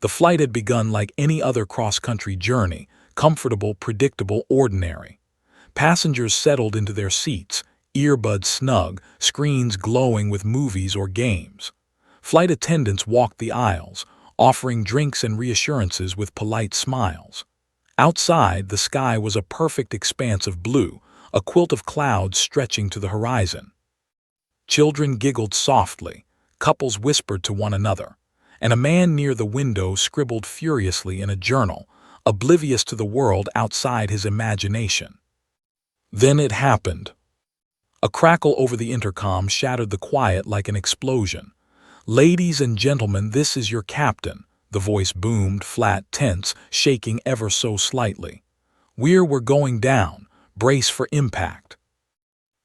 The flight had begun like any other cross-country journey, comfortable, predictable, ordinary. Passengers settled into their seats, earbuds snug, screens glowing with movies or games. Flight attendants walked the aisles, offering drinks and reassurances with polite smiles. Outside, the sky was a perfect expanse of blue, a quilt of clouds stretching to the horizon. Children giggled softly, couples whispered to one another, and a man near the window scribbled furiously in a journal, oblivious to the world outside his imagination. Then it happened. A crackle over the intercom shattered the quiet like an explosion. "Ladies and gentlemen, this is your captain," the voice boomed, flat, tense, shaking ever so slightly. We're going down. Brace for impact."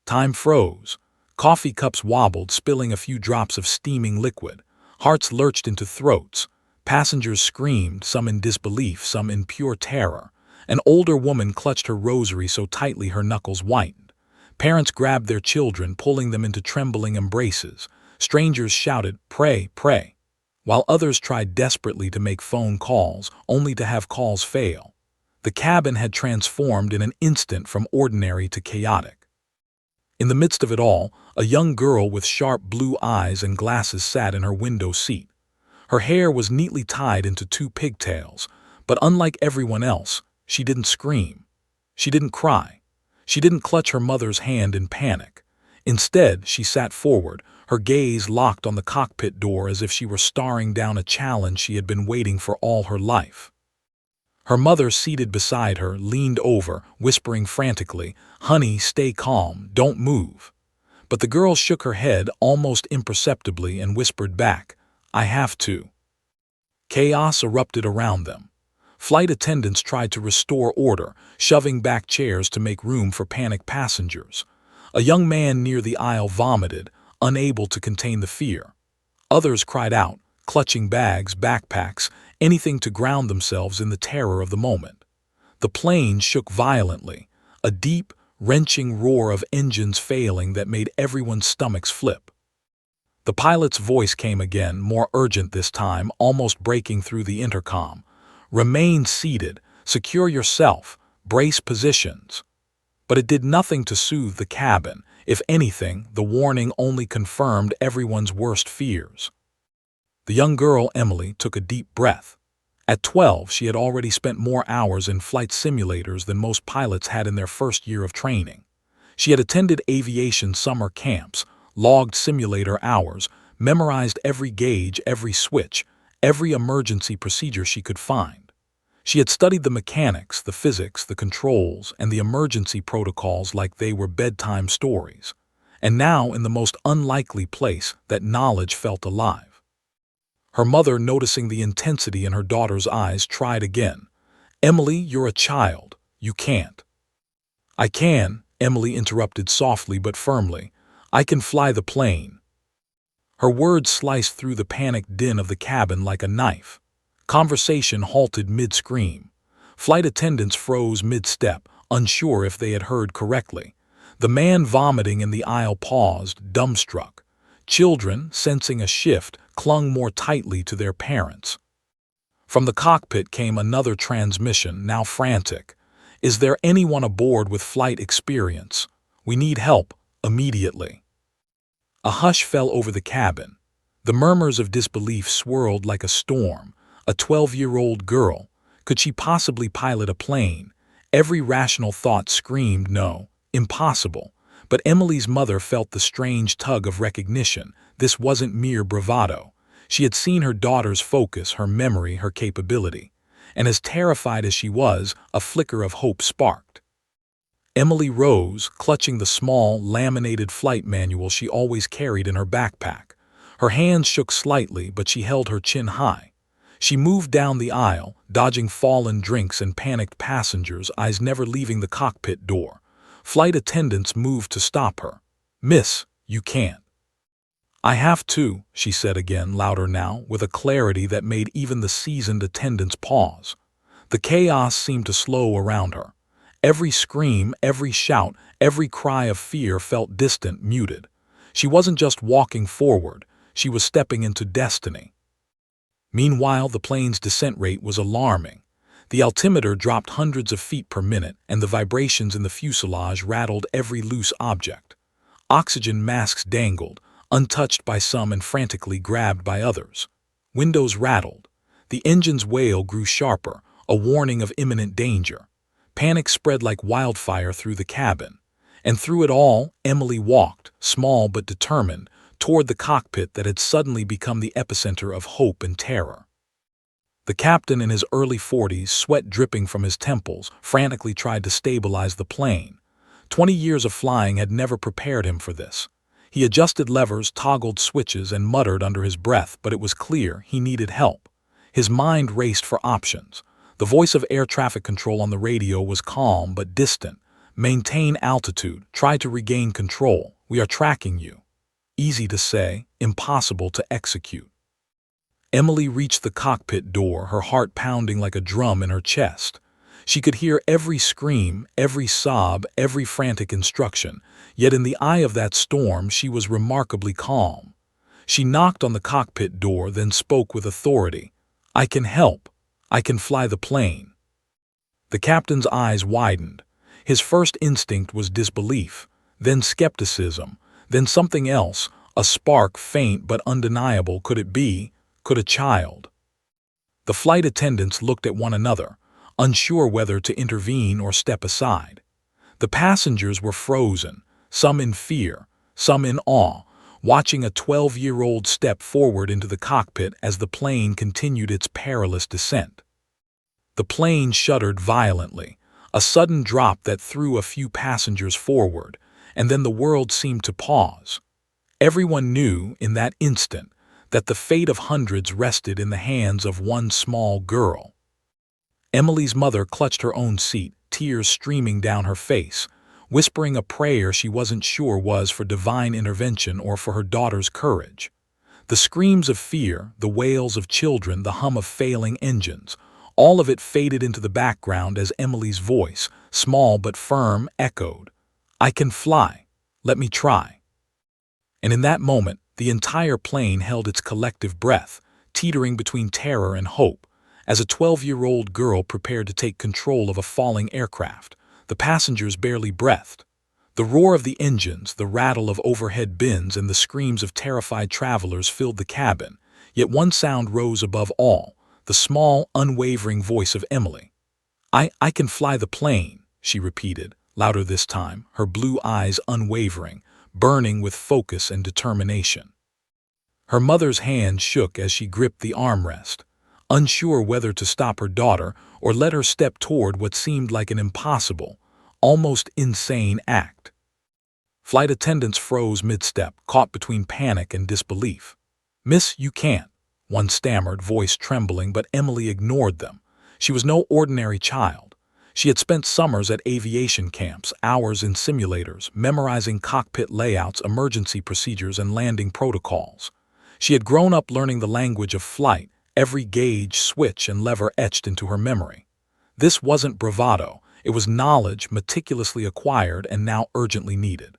Time froze. Coffee cups wobbled, spilling a few drops of steaming liquid. Hearts lurched into throats. Passengers screamed, some in disbelief, some in pure terror. An older woman clutched her rosary so tightly her knuckles whitened. Parents grabbed their children, pulling them into trembling embraces. Strangers shouted, "Pray, pray," while others tried desperately to make phone calls, only to have calls fail. The cabin had transformed in an instant from ordinary to chaotic. In the midst of it all, a young girl with sharp blue eyes and glasses sat in her window seat. Her hair was neatly tied into two pigtails, but unlike everyone else, she didn't scream. She didn't cry. She didn't clutch her mother's hand in panic. Instead, she sat forward, her gaze locked on the cockpit door as if she were staring down a challenge she had been waiting for all her life. Her mother, seated beside her, leaned over, whispering frantically, "Honey, stay calm, don't move." But the girl shook her head almost imperceptibly and whispered back, "I have to." Chaos erupted around them. Flight attendants tried to restore order, shoving back chairs to make room for panicked passengers. A young man near the aisle vomited, unable to contain the fear. Others cried out, clutching bags, backpacks, anything to ground themselves in the terror of the moment. The plane shook violently, a deep, wrenching roar of engines failing that made everyone's stomachs flip. The pilot's voice came again, more urgent this time, almost breaking through the intercom. "Remain seated, secure yourself, brace positions." But it did nothing to soothe the cabin. If anything, the warning only confirmed everyone's worst fears. The young girl, Emily, took a deep breath. At 12, she had already spent more hours in flight simulators than most pilots had in their first year of training. She had attended aviation summer camps, logged simulator hours, memorized every gauge, every switch, every emergency procedure she could find. She had studied the mechanics, the physics, the controls, and the emergency protocols like they were bedtime stories. And now, in the most unlikely place, that knowledge felt alive. Her mother, noticing the intensity in her daughter's eyes, tried again. "Emily, you're a child. You can't." "I can," Emily interrupted softly but firmly. "I can fly the plane." Her words sliced through the panicked din of the cabin like a knife. Conversation halted mid-scream. Flight attendants froze mid-step, unsure if they had heard correctly. The man vomiting in the aisle paused, dumbstruck. Children, sensing a shift, clung more tightly to their parents. From the cockpit came another transmission, now frantic. "Is there anyone aboard with flight experience? We need help, immediately." A hush fell over the cabin. The murmurs of disbelief swirled like a storm. A 12-year-old girl. Could she possibly pilot a plane? Every rational thought screamed no, impossible. But Emily's mother felt the strange tug of recognition. This wasn't mere bravado. She had seen her daughter's focus, her memory, her capability. And as terrified as she was, a flicker of hope sparked. Emily rose, clutching the small, laminated flight manual she always carried in her backpack. Her hands shook slightly, but she held her chin high. She moved down the aisle, dodging fallen drinks and panicked passengers, eyes never leaving the cockpit door. Flight attendants moved to stop her. "Miss, you can't." "I have to," she said again, louder now, with a clarity that made even the seasoned attendants pause. The chaos seemed to slow around her. Every scream, every shout, every cry of fear felt distant, muted. She wasn't just walking forward, she was stepping into destiny. Meanwhile, the plane's descent rate was alarming. The altimeter dropped hundreds of feet per minute, and the vibrations in the fuselage rattled every loose object. Oxygen masks dangled, untouched by some and frantically grabbed by others. Windows rattled. The engine's wail grew sharper, a warning of imminent danger. Panic spread like wildfire through the cabin. And through it all, Emily walked, small but determined, toward the cockpit that had suddenly become the epicenter of hope and terror. The captain, in his early 40s, sweat dripping from his temples, frantically tried to stabilize the plane. 20 years of flying had never prepared him for this. He adjusted levers, toggled switches, and muttered under his breath, but it was clear he needed help. His mind raced for options. The voice of air traffic control on the radio was calm but distant. "Maintain altitude. Try to regain control. We are tracking you." Easy to say, impossible to execute. Emily reached the cockpit door, her heart pounding like a drum in her chest. She could hear every scream, every sob, every frantic instruction, yet in the eye of that storm she was remarkably calm. She knocked on the cockpit door, then spoke with authority. "I can help. I can fly the plane." The captain's eyes widened. His first instinct was disbelief, then skepticism, then something else, a spark, faint but undeniable. Could it be? Could a child? The flight attendants looked at one another, unsure whether to intervene or step aside. The passengers were frozen, some in fear, some in awe, watching a 12-year-old step forward into the cockpit as the plane continued its perilous descent. The plane shuddered violently, a sudden drop that threw a few passengers forward, and then the world seemed to pause. Everyone knew, in that instant, that the fate of hundreds rested in the hands of one small girl. Emily's mother clutched her own seat, tears streaming down her face, whispering a prayer she wasn't sure was for divine intervention or for her daughter's courage. The screams of fear, the wails of children, the hum of failing engines, all of it faded into the background as Emily's voice, small but firm, echoed, "I can fly. Let me try." And in that moment, the entire plane held its collective breath, teetering between terror and hope, as a 12-year-old girl prepared to take control of a falling aircraft. The passengers barely breathed. The roar of the engines, the rattle of overhead bins, and the screams of terrified travelers filled the cabin, yet one sound rose above all, the small, unwavering voice of Emily. I can fly the plane," she repeated, louder this time, her blue eyes unwavering, burning with focus and determination. Her mother's hand shook as she gripped the armrest, unsure whether to stop her daughter or let her step toward what seemed like an impossible, almost insane act. Flight attendants froze mid-step, caught between panic and disbelief. "Miss, you can't," one stammered, voice trembling, but Emily ignored them. She was no ordinary child. She had spent summers at aviation camps, hours in simulators, memorizing cockpit layouts, emergency procedures, and landing protocols. She had grown up learning the language of flight, every gauge, switch, and lever etched into her memory. This wasn't bravado. It was knowledge meticulously acquired and now urgently needed.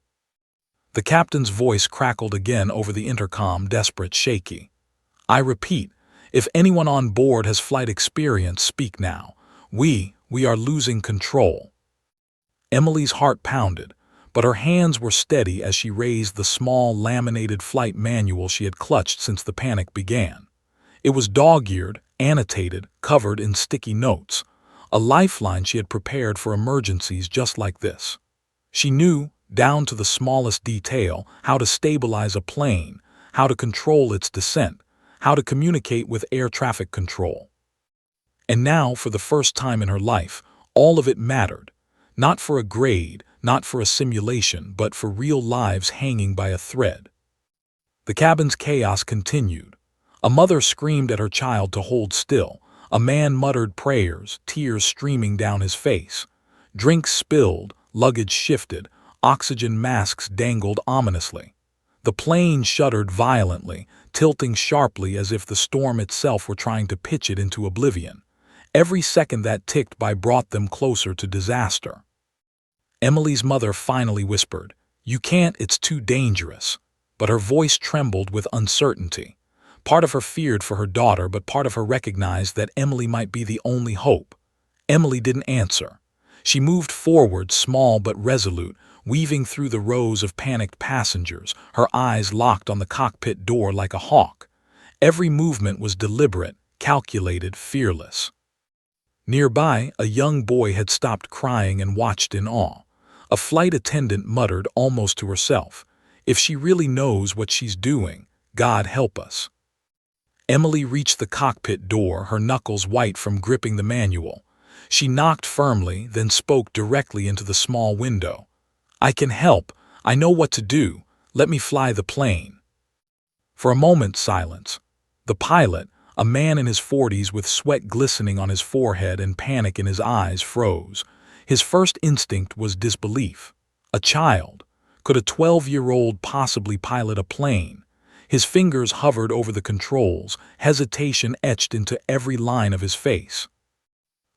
The captain's voice crackled again over the intercom, desperate, shaky. "I repeat, if anyone on board has flight experience, speak now. We are losing control." Emily's heart pounded, but her hands were steady as she raised the small, laminated flight manual she had clutched since the panic began. It was dog-eared, annotated, covered in sticky notes, a lifeline she had prepared for emergencies just like this. She knew, down to the smallest detail, how to stabilize a plane, how to control its descent, how to communicate with air traffic control. And now, for the first time in her life, all of it mattered. Not for a grade, not for a simulation, but for real lives hanging by a thread. The cabin's chaos continued. A mother screamed at her child to hold still. A man muttered prayers, tears streaming down his face. Drinks spilled, luggage shifted, oxygen masks dangled ominously. The plane shuddered violently, tilting sharply as if the storm itself were trying to pitch it into oblivion. Every second that ticked by brought them closer to disaster. Emily's mother finally whispered, "You can't, it's too dangerous." But her voice trembled with uncertainty. Part of her feared for her daughter, but part of her recognized that Emily might be the only hope. Emily didn't answer. She moved forward, small but resolute, weaving through the rows of panicked passengers, her eyes locked on the cockpit door like a hawk. Every movement was deliberate, calculated, fearless. Nearby, a young boy had stopped crying and watched in awe. A flight attendant muttered almost to herself, "If she really knows what she's doing, God help us." Emily reached the cockpit door, her knuckles white from gripping the manual. She knocked firmly, then spoke directly into the small window. "I can help. I know what to do. Let me fly the plane." For a moment, silence. The pilot, a man in his 40s with sweat glistening on his forehead and panic in his eyes, froze. His first instinct was disbelief. A child. Could a 12-year-old possibly pilot a plane? His fingers hovered over the controls, hesitation etched into every line of his face.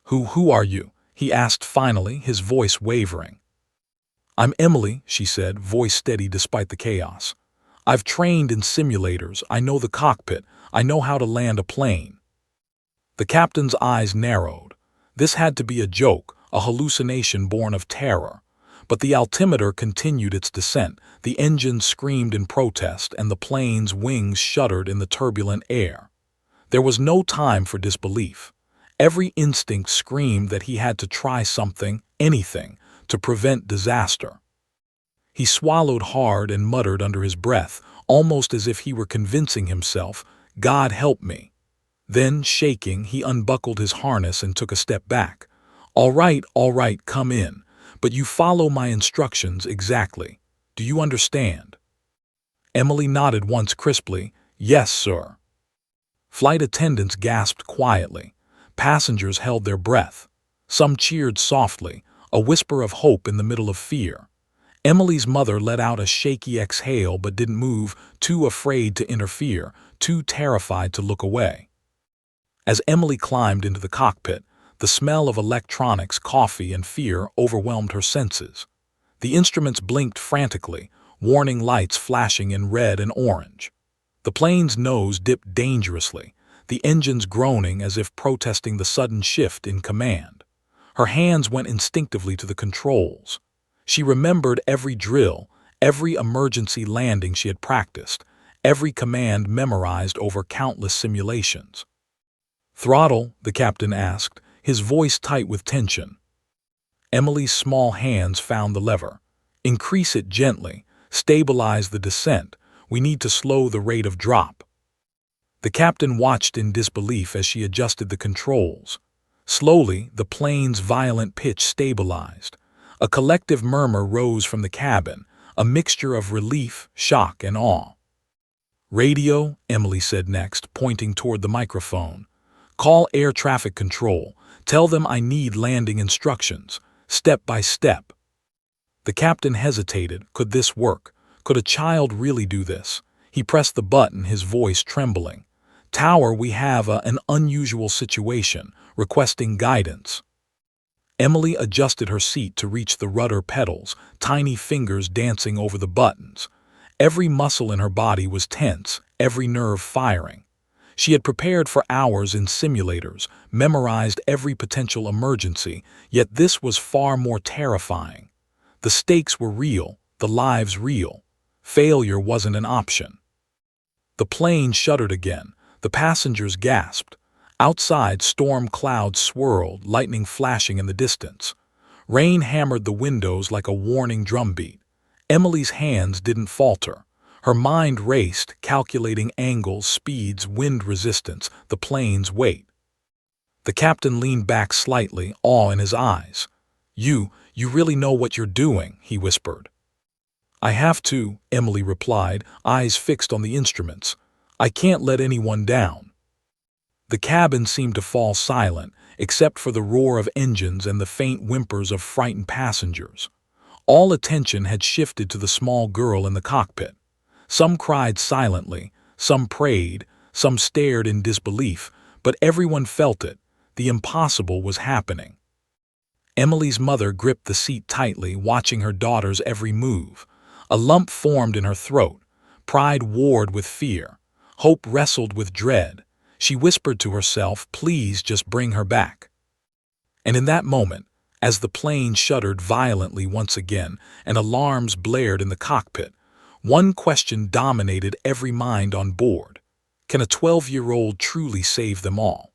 Who are you?" he asked finally, his voice wavering. "I'm Emily," she said, voice steady despite the chaos. "I've trained in simulators, I know the cockpit, I know how to land a plane." The captain's eyes narrowed. This had to be a joke, a hallucination born of terror. But the altimeter continued its descent, the engine screamed in protest, and the plane's wings shuddered in the turbulent air. There was no time for disbelief. Every instinct screamed that he had to try something, anything, to prevent disaster. He swallowed hard and muttered under his breath, almost as if he were convincing himself, "God help me." Then, shaking, he unbuckled his harness and took a step back. All right, come in. But you follow my instructions exactly. Do you understand?" Emily nodded once crisply, "Yes, sir." Flight attendants gasped quietly. Passengers held their breath. Some cheered softly, a whisper of hope in the middle of fear. Emily's mother let out a shaky exhale but didn't move, too afraid to interfere, too terrified to look away. As Emily climbed into the cockpit, the smell of electronics, coffee, and fear overwhelmed her senses. The instruments blinked frantically, warning lights flashing in red and orange. The plane's nose dipped dangerously, the engines groaning as if protesting the sudden shift in command. Her hands went instinctively to the controls. She remembered every drill, every emergency landing she had practiced, every command memorized over countless simulations. "Throttle?" the captain asked, his voice tight with tension. Emily's small hands found the lever. "Increase it gently. Stabilize the descent. We need to slow the rate of drop." The captain watched in disbelief as she adjusted the controls. Slowly, the plane's violent pitch stabilized. A collective murmur rose from the cabin, a mixture of relief, shock, and awe. "Radio," Emily said next, pointing toward the microphone. "Call air traffic control. Tell them I need landing instructions, step by step." The captain hesitated. Could this work? Could a child really do this? He pressed the button, his voice trembling. "Tower, we have an unusual situation, requesting guidance." Emily adjusted her seat to reach the rudder pedals, tiny fingers dancing over the buttons. Every muscle in her body was tense, every nerve firing. She had prepared for hours in simulators, memorized every potential emergency, yet this was far more terrifying. The stakes were real, the lives real. Failure wasn't an option. The plane shuddered again. The passengers gasped. Outside, storm clouds swirled, lightning flashing in the distance. Rain hammered the windows like a warning drumbeat. Emily's hands didn't falter. Her mind raced, calculating angles, speeds, wind resistance, the plane's weight. The captain leaned back slightly, awe in his eyes. You really know what you're doing," he whispered. "I have to," Emily replied, eyes fixed on the instruments. "I can't let anyone down." The cabin seemed to fall silent, except for the roar of engines and the faint whimpers of frightened passengers. All attention had shifted to the small girl in the cockpit. Some cried silently, some prayed, some stared in disbelief, but everyone felt it. The impossible was happening. Emily's mother gripped the seat tightly, watching her daughter's every move. A lump formed in her throat. Pride warred with fear. Hope wrestled with dread. She whispered to herself, "Please just bring her back." And in that moment, as the plane shuddered violently once again and alarms blared in the cockpit, one question dominated every mind on board. Can a 12-year-old truly save them all?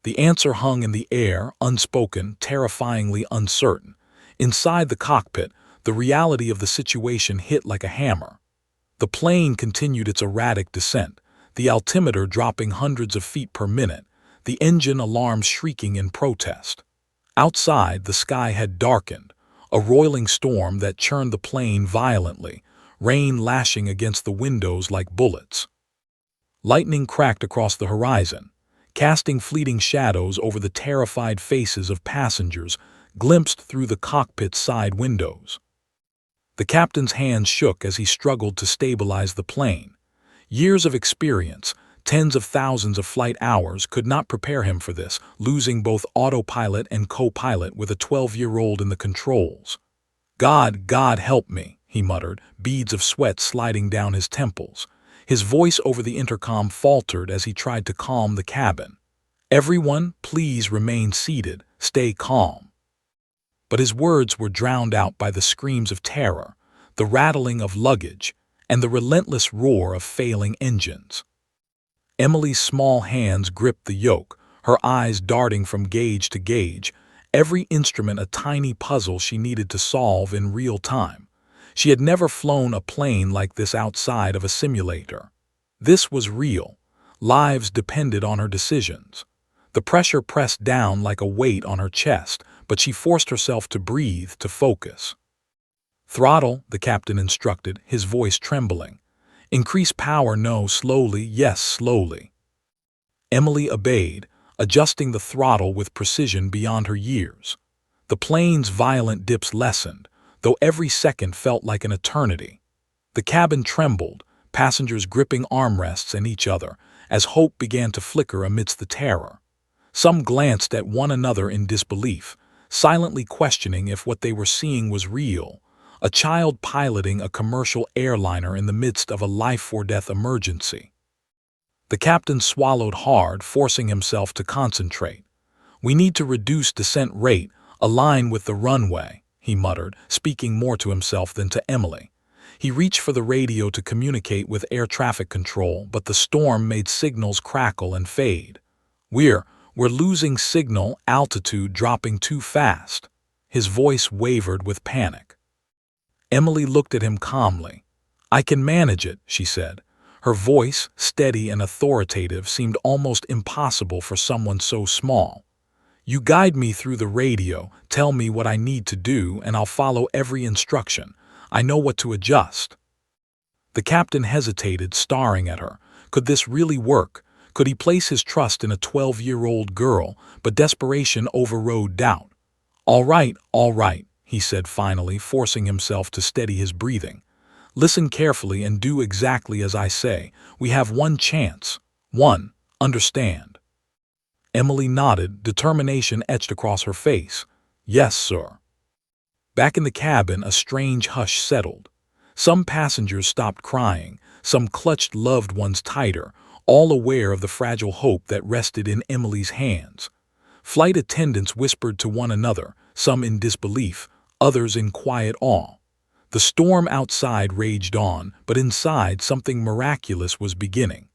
The answer hung in the air, unspoken, terrifyingly uncertain. Inside the cockpit, the reality of the situation hit like a hammer. The plane continued its erratic descent, the altimeter dropping hundreds of feet per minute, the engine alarms shrieking in protest. Outside, the sky had darkened, a roiling storm that churned the plane violently, rain lashing against the windows like bullets. Lightning cracked across the horizon, casting fleeting shadows over the terrified faces of passengers glimpsed through the cockpit's side windows. The captain's hands shook as he struggled to stabilize the plane. Years of experience, tens of thousands of flight hours could not prepare him for this, losing both autopilot and co-pilot with a 12-year-old in the controls. God help me," he muttered, beads of sweat sliding down his temples. His voice over the intercom faltered as he tried to calm the cabin. "Everyone, please remain seated, stay calm." But his words were drowned out by the screams of terror, the rattling of luggage, and the relentless roar of failing engines. Emily's small hands gripped the yoke, her eyes darting from gauge to gauge, every instrument a tiny puzzle she needed to solve in real time. She had never flown a plane like this outside of a simulator. This was real. Lives depended on her decisions. The pressure pressed down like a weight on her chest, but she forced herself to breathe, to focus. "Throttle," the captain instructed, his voice trembling. "Increase power, no, slowly, yes, slowly." Emily obeyed, adjusting the throttle with precision beyond her years. The plane's violent dips lessened, though every second felt like an eternity. The cabin trembled, passengers gripping armrests and each other, as hope began to flicker amidst the terror. Some glanced at one another in disbelief, silently questioning if what they were seeing was real. A child piloting a commercial airliner in the midst of a life-or-death emergency. The captain swallowed hard, forcing himself to concentrate. "We need to reduce descent rate, align with the runway," he muttered, speaking more to himself than to Emily. He reached for the radio to communicate with air traffic control, but the storm made signals crackle and fade. We're losing signal, altitude dropping too fast." His voice wavered with panic. Emily looked at him calmly. "I can manage it," she said. Her voice, steady and authoritative, seemed almost impossible for someone so small. "You guide me through the radio, tell me what I need to do, and I'll follow every instruction. I know what to adjust." The captain hesitated, staring at her. Could this really work? Could he place his trust in a 12-year-old girl? But desperation overrode doubt. All right," he said finally, forcing himself to steady his breathing. "Listen carefully and do exactly as I say. We have one chance. One. Understand?" Emily nodded, determination etched across her face. "Yes, sir." Back in the cabin, a strange hush settled. Some passengers stopped crying, some clutched loved ones tighter, all aware of the fragile hope that rested in Emily's hands. Flight attendants whispered to one another, some in disbelief, others in quiet awe. The storm outside raged on, but inside something miraculous was beginning.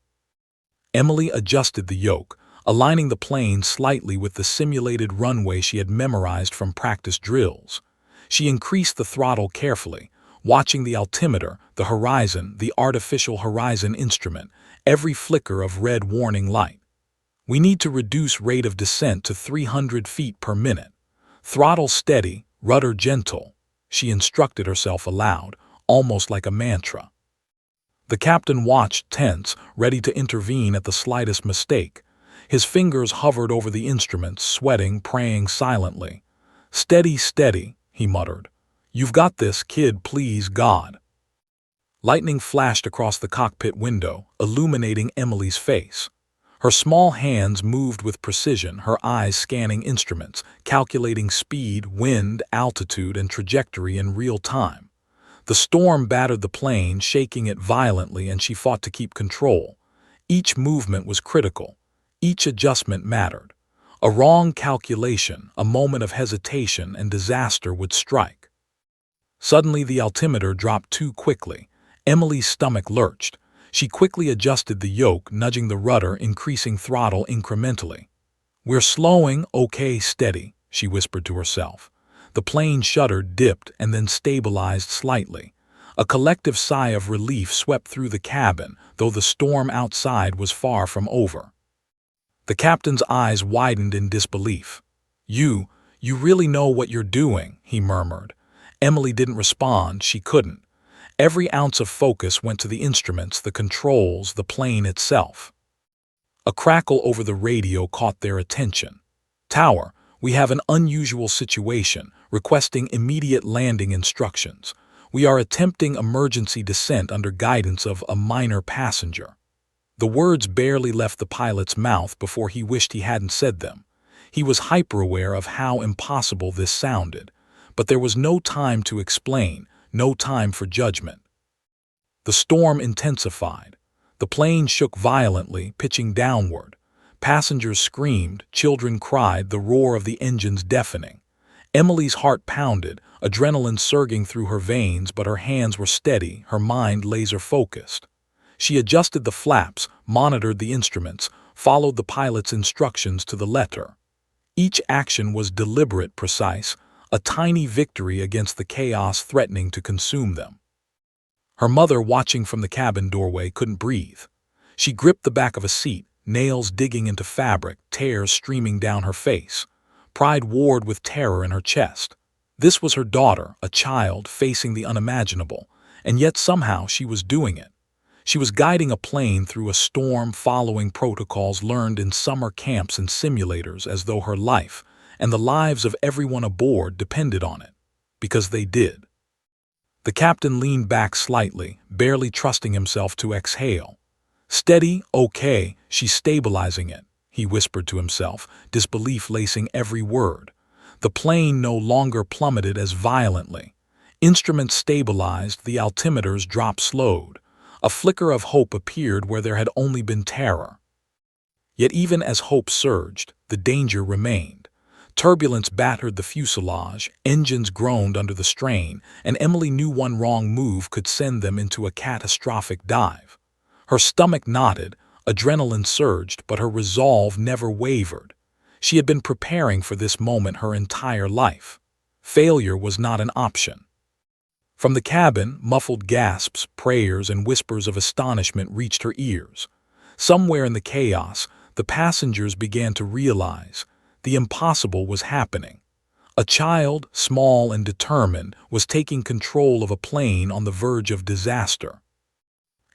Emily adjusted the yoke, aligning the plane slightly with the simulated runway she had memorized from practice drills. She increased the throttle carefully, watching the altimeter, the horizon, the artificial horizon instrument, every flicker of red warning light. "We need to reduce rate of descent to 300 feet per minute. Throttle steady, rudder gentle," she instructed herself aloud, almost like a mantra. The captain watched, tense, ready to intervene at the slightest mistake. His fingers hovered over the instruments, sweating, praying silently. "Steady, steady," he muttered. "You've got this, kid, please, God." Lightning flashed across the cockpit window, illuminating Emily's face. Her small hands moved with precision, her eyes scanning instruments, calculating speed, wind, altitude, and trajectory in real time. The storm battered the plane, shaking it violently, and she fought to keep control. Each movement was critical. Each adjustment mattered. A wrong calculation, a moment of hesitation, and disaster would strike. Suddenly the altimeter dropped too quickly. Emily's stomach lurched. She quickly adjusted the yoke, nudging the rudder, increasing throttle incrementally. "We're slowing, okay, steady," she whispered to herself. The plane shuddered, dipped, and then stabilized slightly. A collective sigh of relief swept through the cabin, though the storm outside was far from over. The captain's eyes widened in disbelief. You really know what you're doing," he murmured. Emily didn't respond. She couldn't. Every ounce of focus went to the instruments, the controls, the plane itself. A crackle over the radio caught their attention. "Tower, we have an unusual situation, requesting immediate landing instructions. We are attempting emergency descent under guidance of a minor passenger." The words barely left the pilot's mouth before he wished he hadn't said them. He was hyper-aware of how impossible this sounded, but there was no time to explain, no time for judgment. The storm intensified. The plane shook violently, pitching downward. Passengers screamed, children cried, the roar of the engines deafening. Emily's heart pounded, adrenaline surging through her veins, but her hands were steady, her mind laser-focused. She adjusted the flaps, monitored the instruments, followed the pilot's instructions to the letter. Each action was deliberate, precise, a tiny victory against the chaos threatening to consume them. Her mother, watching from the cabin doorway, couldn't breathe. She gripped the back of a seat, nails digging into fabric, tears streaming down her face. Pride warred with terror in her chest. This was her daughter, a child facing the unimaginable, and yet somehow she was doing it. She was guiding a plane through a storm, following protocols learned in summer camps and simulators, as though her life and the lives of everyone aboard depended on it. Because they did. The captain leaned back slightly, barely trusting himself to exhale. "Steady, okay, she's stabilizing it," he whispered to himself, disbelief lacing every word. The plane no longer plummeted as violently. Instruments stabilized, the altimeters dropped slowed. A flicker of hope appeared where there had only been terror. Yet even as hope surged, the danger remained. Turbulence battered the fuselage, engines groaned under the strain, and Emily knew one wrong move could send them into a catastrophic dive. Her stomach knotted, adrenaline surged, but her resolve never wavered. She had been preparing for this moment her entire life. Failure was not an option. From the cabin, muffled gasps, prayers, and whispers of astonishment reached her ears. Somewhere in the chaos, the passengers began to realize the impossible was happening. A child, small and determined, was taking control of a plane on the verge of disaster.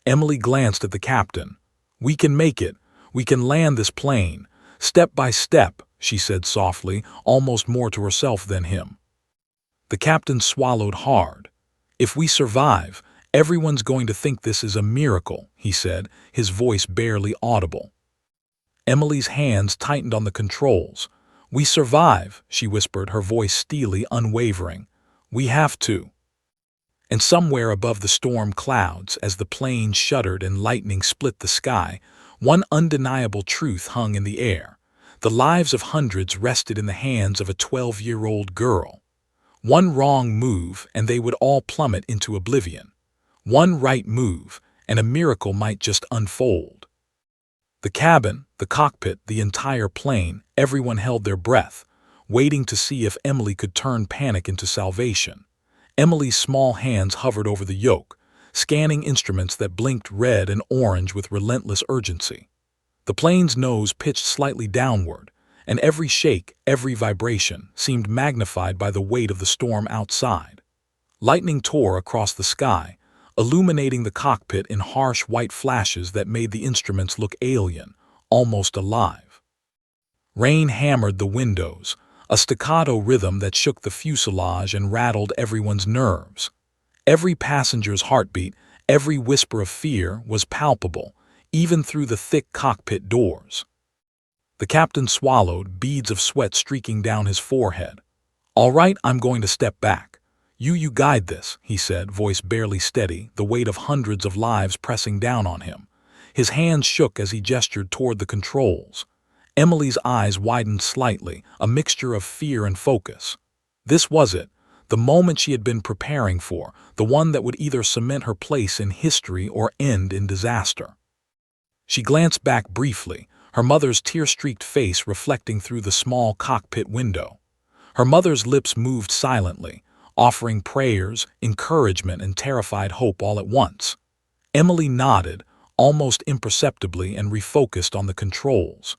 Emily glanced at the captain. "We can make it. We can land this plane. Step by step," she said softly, almost more to herself than him. The captain swallowed hard. "If we survive, everyone's going to think this is a miracle," he said, his voice barely audible. Emily's hands tightened on the controls. "We survive," she whispered, her voice steely, unwavering. "We have to." And somewhere above the storm clouds, as the plane shuddered and lightning split the sky, one undeniable truth hung in the air. The lives of hundreds rested in the hands of a 12-year-old girl. One wrong move, and they would all plummet into oblivion. One right move, and a miracle might just unfold. The cabin, the cockpit, the entire plane, everyone held their breath, waiting to see if Emily could turn panic into salvation. Emily's small hands hovered over the yoke, scanning instruments that blinked red and orange with relentless urgency. The plane's nose pitched slightly downward, and every shake, every vibration, seemed magnified by the weight of the storm outside. Lightning tore across the sky, illuminating the cockpit in harsh white flashes that made the instruments look alien, almost alive. Rain hammered the windows, a staccato rhythm that shook the fuselage and rattled everyone's nerves. Every passenger's heartbeat, every whisper of fear was palpable, even through the thick cockpit doors. The captain swallowed, beads of sweat streaking down his forehead. "All right, I'm going to step back. You guide this," he said, voice barely steady, the weight of hundreds of lives pressing down on him. His hands shook as he gestured toward the controls. Emily's eyes widened slightly, a mixture of fear and focus. This was it, the moment she had been preparing for, the one that would either cement her place in history or end in disaster. She glanced back briefly, her mother's tear-streaked face reflecting through the small cockpit window. Her mother's lips moved silently, offering prayers, encouragement, and terrified hope all at once. Emily nodded, almost imperceptibly, and refocused on the controls.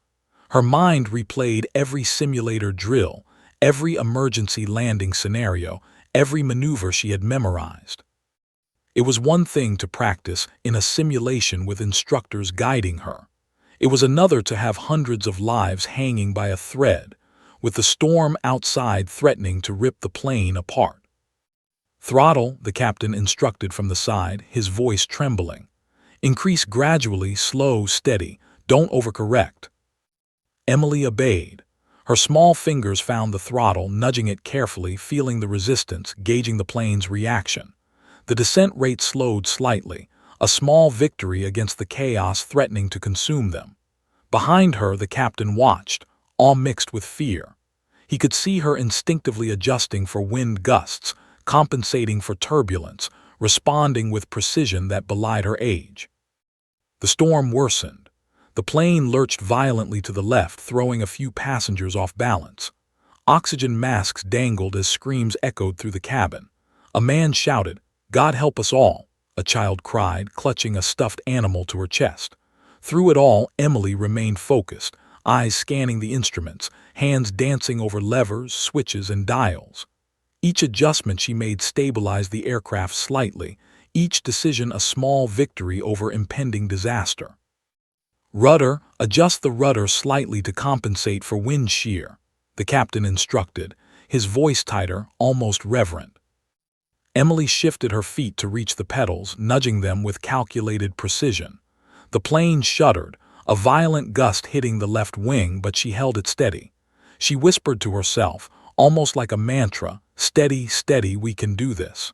Her mind replayed every simulator drill, every emergency landing scenario, every maneuver she had memorized. It was one thing to practice in a simulation with instructors guiding her. It was another to have hundreds of lives hanging by a thread, with the storm outside threatening to rip the plane apart. "Throttle," the captain instructed from the side, his voice trembling. "Increase gradually, slow, steady. Don't overcorrect." Emily obeyed. Her small fingers found the throttle, nudging it carefully, feeling the resistance, gauging the plane's reaction. The descent rate slowed slightly, a small victory against the chaos threatening to consume them. Behind her, the captain watched, all mixed with fear. He could see her instinctively adjusting for wind gusts, compensating for turbulence, responding with precision that belied her age. The storm worsened. The plane lurched violently to the left, throwing a few passengers off balance. Oxygen masks dangled as screams echoed through the cabin. A man shouted, "God help us all," a child cried, clutching a stuffed animal to her chest. Through it all, Emily remained focused, eyes scanning the instruments, hands dancing over levers, switches, and dials. Each adjustment she made stabilized the aircraft slightly, each decision a small victory over impending disaster. "Rudder, adjust the rudder slightly to compensate for wind shear," the captain instructed, his voice tighter, almost reverent. Emily shifted her feet to reach the pedals, nudging them with calculated precision. The plane shuddered, a violent gust hitting the left wing, but she held it steady. She whispered to herself, almost like a mantra, "Steady, steady, we can do this."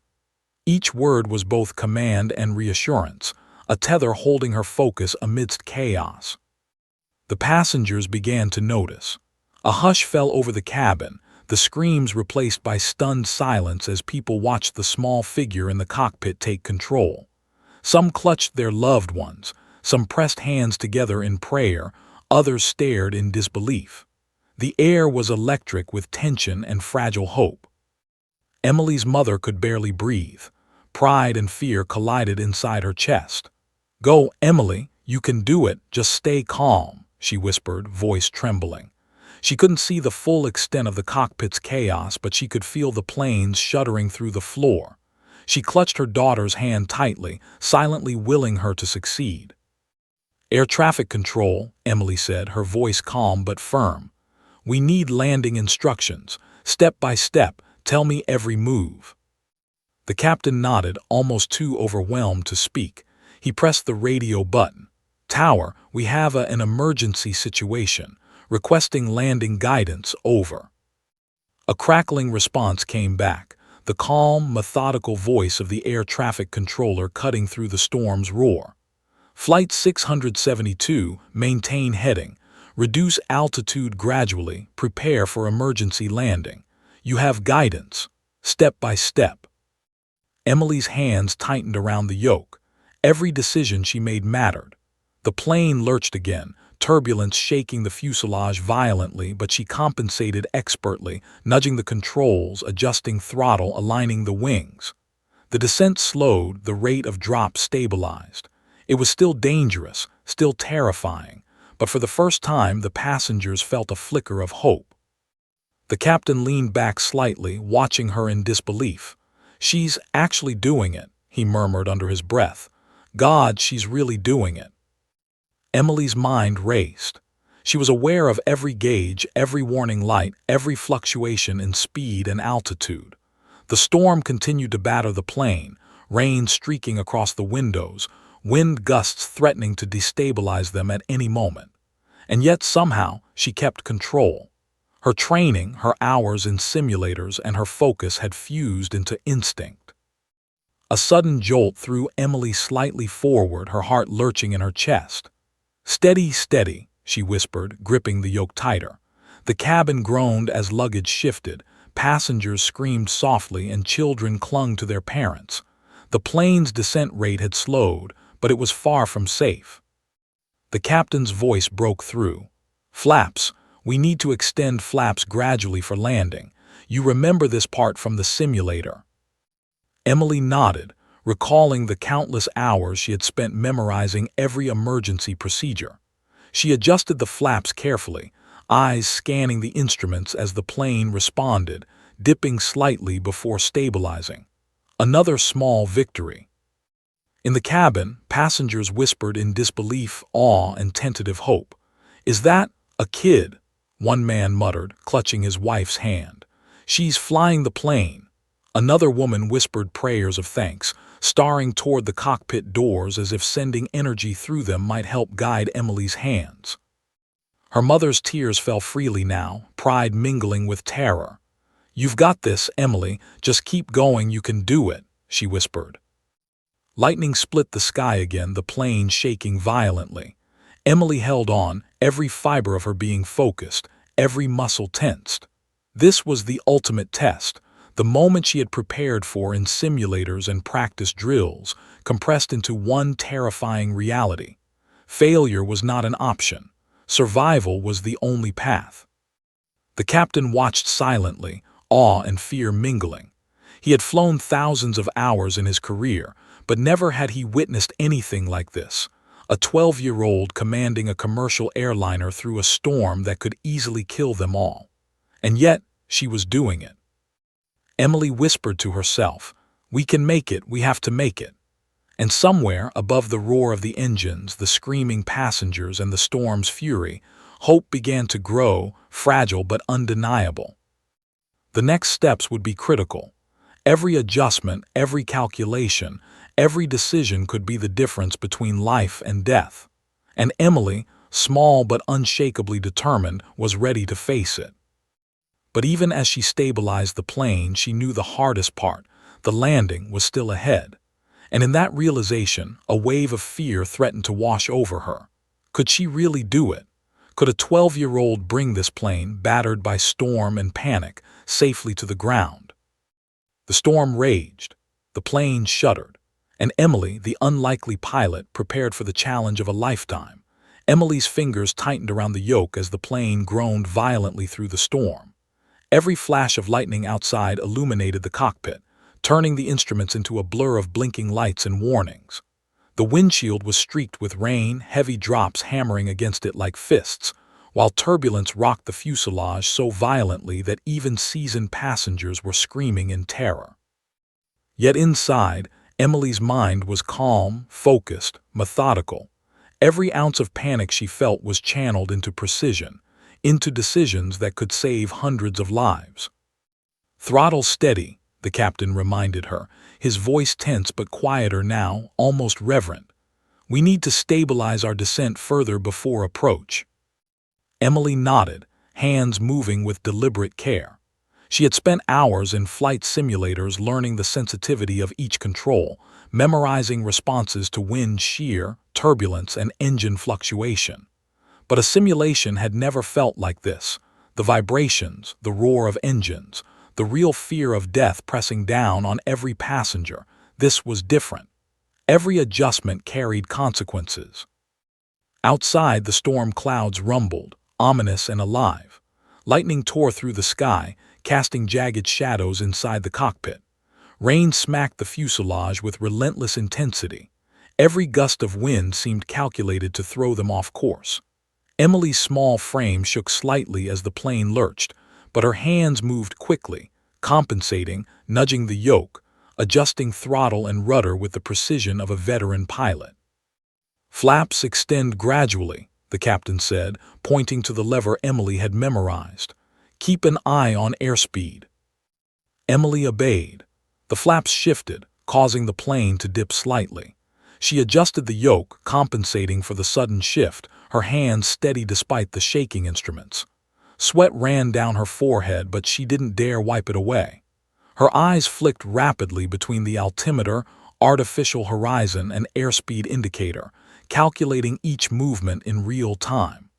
Each word was both command and reassurance, a tether holding her focus amidst chaos. The passengers began to notice. A hush fell over the cabin, the screams replaced by stunned silence as people watched the small figure in the cockpit take control. Some clutched their loved ones, some pressed hands together in prayer, others stared in disbelief. The air was electric with tension and fragile hope. Emily's mother could barely breathe. Pride and fear collided inside her chest. "Go, Emily, you can do it, just stay calm," she whispered, voice trembling. She couldn't see the full extent of the cockpit's chaos, but she could feel the planes shuddering through the floor. She clutched her daughter's hand tightly, silently willing her to succeed. "Air traffic control," Emily said, her voice calm but firm. "We need landing instructions. Step by step, tell me every move." The captain nodded, almost too overwhelmed to speak. He pressed the radio button. "Tower, we have an emergency situation. Requesting landing guidance, over." A crackling response came back, the calm, methodical voice of the air traffic controller cutting through the storm's roar. "Flight 672, maintain heading. Reduce altitude gradually, prepare for emergency landing. You have guidance, step by step." Emily's hands tightened around the yoke. Every decision she made mattered. The plane lurched again, turbulence shaking the fuselage violently, but she compensated expertly, nudging the controls, adjusting throttle, aligning the wings. The descent slowed, the rate of drop stabilized. It was still dangerous, still terrifying, but for the first time the passengers felt a flicker of hope. The captain leaned back slightly, watching her in disbelief. "She's actually doing it," he murmured under his breath. "God, she's really doing it." Emily's mind raced. She was aware of every gauge, every warning light, every fluctuation in speed and altitude. The storm continued to batter the plane, rain streaking across the windows, wind gusts threatening to destabilize them at any moment. And yet somehow she kept control. Her training, her hours in simulators, and her focus had fused into instinct. A sudden jolt threw Emily slightly forward, her heart lurching in her chest. "Steady, steady," she whispered, gripping the yoke tighter. The cabin groaned as luggage shifted, passengers screamed softly, and children clung to their parents. The plane's descent rate had slowed, but it was far from safe. The captain's voice broke through. "Flaps, we need to extend flaps gradually for landing. You remember this part from the simulator." Emily nodded, recalling the countless hours she had spent memorizing every emergency procedure. She adjusted the flaps carefully, eyes scanning the instruments as the plane responded, dipping slightly before stabilizing. Another small victory. In the cabin, passengers whispered in disbelief, awe, and tentative hope. "Is that a kid?" one man muttered, clutching his wife's hand. "She's flying the plane." Another woman whispered prayers of thanks, staring toward the cockpit doors as if sending energy through them might help guide Emily's hands. Her mother's tears fell freely now, pride mingling with terror. "You've got this, Emily. Just keep going, you can do it," she whispered. Lightning split the sky again, the plane shaking violently. Emily held on, every fiber of her being focused, every muscle tensed. This was the ultimate test, the moment she had prepared for in simulators and practice drills, compressed into one terrifying reality. Failure was not an option. Survival was the only path. The captain watched silently, awe and fear mingling. He had flown thousands of hours in his career, but never had he witnessed anything like this. A 12-year-old commanding a commercial airliner through a storm that could easily kill them all. And yet, she was doing it. Emily whispered to herself, "We can make it, we have to make it." And somewhere, above the roar of the engines, the screaming passengers, and the storm's fury, hope began to grow, fragile but undeniable. The next steps would be critical. Every adjustment, every calculation, every decision could be the difference between life and death. And Emily, small but unshakably determined, was ready to face it. But even as she stabilized the plane, she knew the hardest part, the landing, was still ahead. And in that realization, a wave of fear threatened to wash over her. Could she really do it? Could a 12-year-old bring this plane, battered by storm and panic, safely to the ground? The storm raged. The plane shuddered. And Emily, the unlikely pilot, prepared for the challenge of a lifetime. Emily's fingers tightened around the yoke as the plane groaned violently through the storm. Every flash of lightning outside illuminated the cockpit, turning the instruments into a blur of blinking lights and warnings. The windshield was streaked with rain, heavy drops hammering against it like fists, while turbulence rocked the fuselage so violently that even seasoned passengers were screaming in terror. Yet inside, Emily's mind was calm, focused, methodical. Every ounce of panic she felt was channeled into precision, into decisions that could save hundreds of lives. "Throttle steady," the captain reminded her, his voice tense but quieter now, almost reverent. "We need to stabilize our descent further before approach." Emily nodded, hands moving with deliberate care. She had spent hours in flight simulators learning the sensitivity of each control, memorizing responses to wind shear, turbulence, and engine fluctuation. But a simulation had never felt like this. The vibrations, the roar of engines, the real fear of death pressing down on every passenger, this was different. Every adjustment carried consequences. Outside, the storm clouds rumbled, ominous and alive. Lightning tore through the sky, casting jagged shadows inside the cockpit. Rain smacked the fuselage with relentless intensity. Every gust of wind seemed calculated to throw them off course. Emily's small frame shook slightly as the plane lurched, but her hands moved quickly, compensating, nudging the yoke, adjusting throttle and rudder with the precision of a veteran pilot. "Flaps extend gradually," the captain said, pointing to the lever Emily had memorized. "Keep an eye on airspeed." Emily obeyed. The flaps shifted, causing the plane to dip slightly. She adjusted the yoke, compensating for the sudden shift, her hands steady despite the shaking instruments. Sweat ran down her forehead, but she didn't dare wipe it away. Her eyes flicked rapidly between the altimeter, artificial horizon and airspeed indicator, calculating each movement in real time.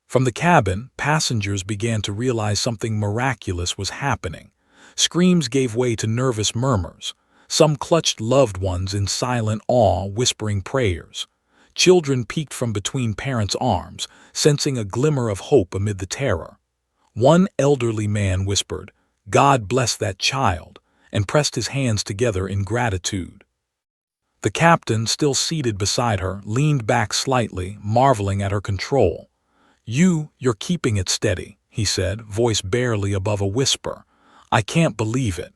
From the cabin, passengers began to realize something miraculous was happening. Screams gave way to nervous murmurs. Some clutched loved ones in silent awe, whispering prayers. Children peeked from between parents' arms, sensing a glimmer of hope amid the terror. One elderly man whispered, "God bless that child," and pressed his hands together in gratitude. The captain, still seated beside her, leaned back slightly, marveling at her control. You're keeping it steady," he said, voice barely above a whisper. "I can't believe it."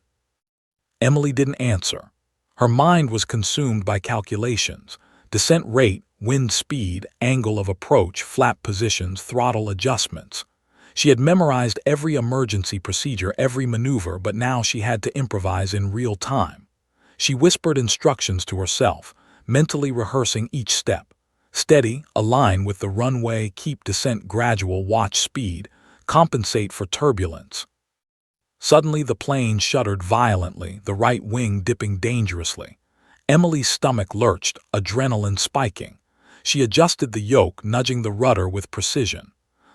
Emily didn't answer. Her mind was consumed by calculations. Descent rate, wind speed, angle of approach, flap positions, throttle adjustments. She had memorized every emergency procedure, every maneuver, but now she had to improvise in real time. She whispered instructions to herself, mentally rehearsing each step. Steady, align with the runway, keep descent gradual, watch speed, compensate for turbulence. Suddenly the plane shuddered violently, the right wing dipping dangerously. Emily's stomach lurched, adrenaline spiking. She adjusted the yoke, nudging the rudder with precision.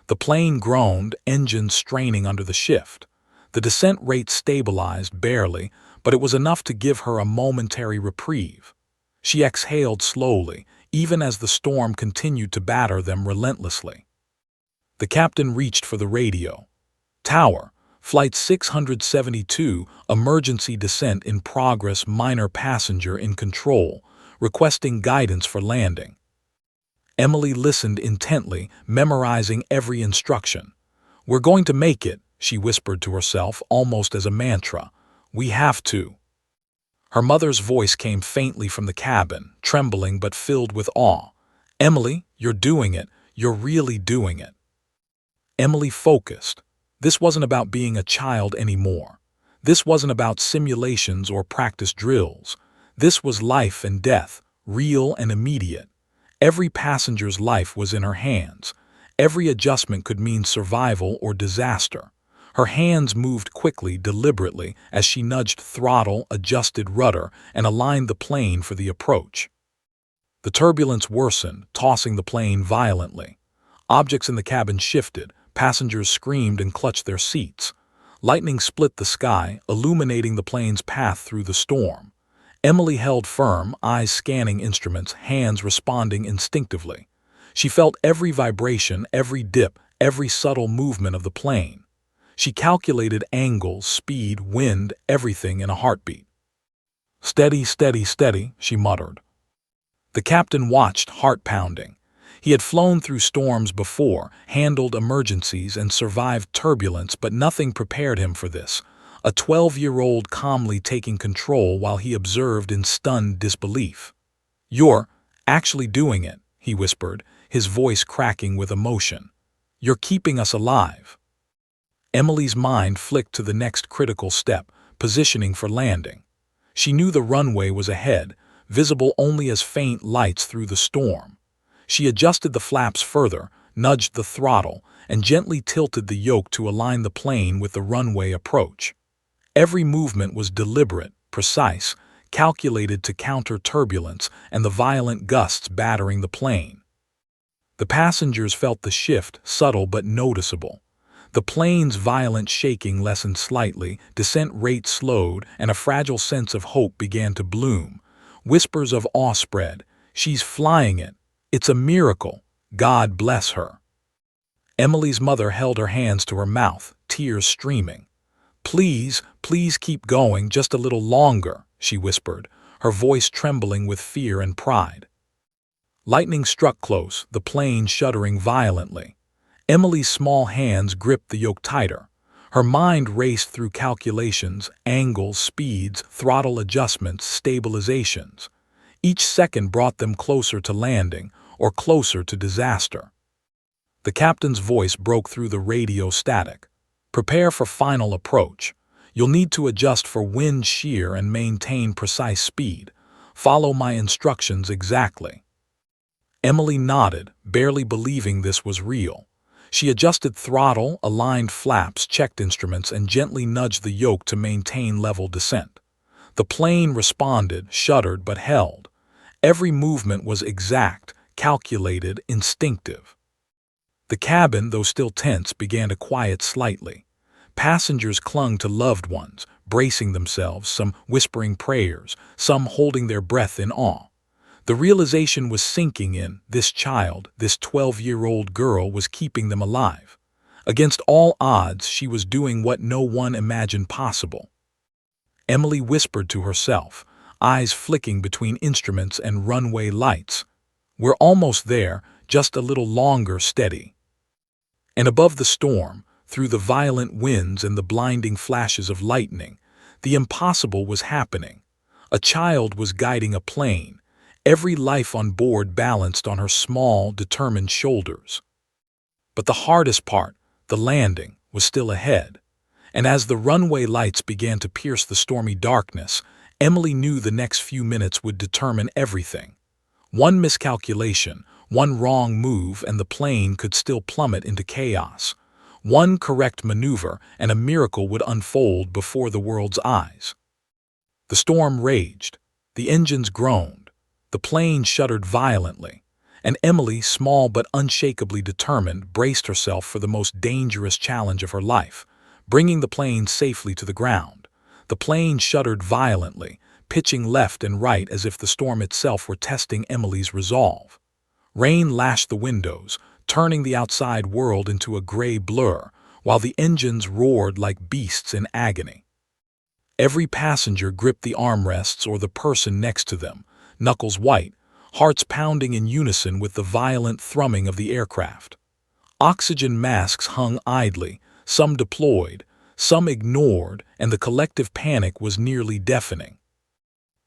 The plane groaned, engines straining under the shift. The descent rate stabilized barely, but it was enough to give her a momentary reprieve. She exhaled slowly, even as the storm continued to batter them relentlessly. The captain reached for the radio. "Tower, Flight 672, emergency descent in progress, minor passenger in control, requesting guidance for landing." Emily listened intently, memorizing every instruction. "We're going to make it," she whispered to herself, almost as a mantra. "We have to." Her mother's voice came faintly from the cabin, trembling but filled with awe. "Emily, you're doing it. You're really doing it." Emily focused. This wasn't about being a child anymore. This wasn't about simulations or practice drills. This was life and death, real and immediate. Every passenger's life was in her hands. Every adjustment could mean survival or disaster. Her hands moved quickly, deliberately, as she nudged throttle, adjusted rudder, and aligned the plane for the approach. The turbulence worsened, tossing the plane violently. Objects in the cabin shifted, passengers screamed and clutched their seats. Lightning split the sky, illuminating the plane's path through the storm. Emily held firm, eyes scanning instruments, hands responding instinctively. She felt every vibration, every dip, every subtle movement of the plane. She calculated angles, speed, wind, everything in a heartbeat. "Steady, steady, steady," she muttered. The captain watched, heart pounding. He had flown through storms before, handled emergencies, and survived turbulence, but nothing prepared him for this. A 12-year-old calmly taking control while he observed in stunned disbelief. "You're actually doing it," he whispered, his voice cracking with emotion. "You're keeping us alive." Emily's mind flicked to the next critical step, positioning for landing. She knew the runway was ahead, visible only as faint lights through the storm. She adjusted the flaps further, nudged the throttle, and gently tilted the yoke to align the plane with the runway approach. Every movement was deliberate, precise, calculated to counter turbulence and the violent gusts battering the plane. The passengers felt the shift, subtle but noticeable. The plane's violent shaking lessened slightly, descent rate slowed, and a fragile sense of hope began to bloom. Whispers of awe spread. "She's flying it. It's a miracle. God bless her." Emily's mother held her hands to her mouth, tears streaming. "Please, please keep going just a little longer," she whispered, her voice trembling with fear and pride. Lightning struck close, the plane shuddering violently. Emily's small hands gripped the yoke tighter. Her mind raced through calculations, angles, speeds, throttle adjustments, stabilizations. Each second brought them closer to landing, or closer to disaster. The captain's voice broke through the radio static. "Prepare for final approach. You'll need to adjust for wind shear and maintain precise speed. Follow my instructions exactly." Emily nodded, barely believing this was real. She adjusted throttle, aligned flaps, checked instruments, and gently nudged the yoke to maintain level descent. The plane responded, shuddered, but held. Every movement was exact, calculated, instinctive. The cabin, though still tense, began to quiet slightly. Passengers clung to loved ones, bracing themselves, some whispering prayers, some holding their breath in awe. The realization was sinking in. This child, this 12-year-old girl, was keeping them alive. Against all odds, she was doing what no one imagined possible. Emily whispered to herself, eyes flicking between instruments and runway lights. "We're almost there, just a little longer, steady." And above the storm, through the violent winds and the blinding flashes of lightning, the impossible was happening. A child was guiding a plane, every life on board balanced on her small, determined shoulders. But the hardest part, the landing, was still ahead. And as the runway lights began to pierce the stormy darkness, Emily knew the next few minutes would determine everything. One miscalculation, one wrong move, and the plane could still plummet into chaos. One correct maneuver, and a miracle would unfold before the world's eyes. The storm raged. The engines groaned. The plane shuddered violently. And Emily, small but unshakably determined, braced herself for the most dangerous challenge of her life, bringing the plane safely to the ground. The plane shuddered violently, pitching left and right as if the storm itself were testing Emily's resolve. Rain lashed the windows, turning the outside world into a gray blur, while the engines roared like beasts in agony. Every passenger gripped the armrests or the person next to them, knuckles white, hearts pounding in unison with the violent thrumming of the aircraft. Oxygen masks hung idly, some deployed, some ignored, and the collective panic was nearly deafening.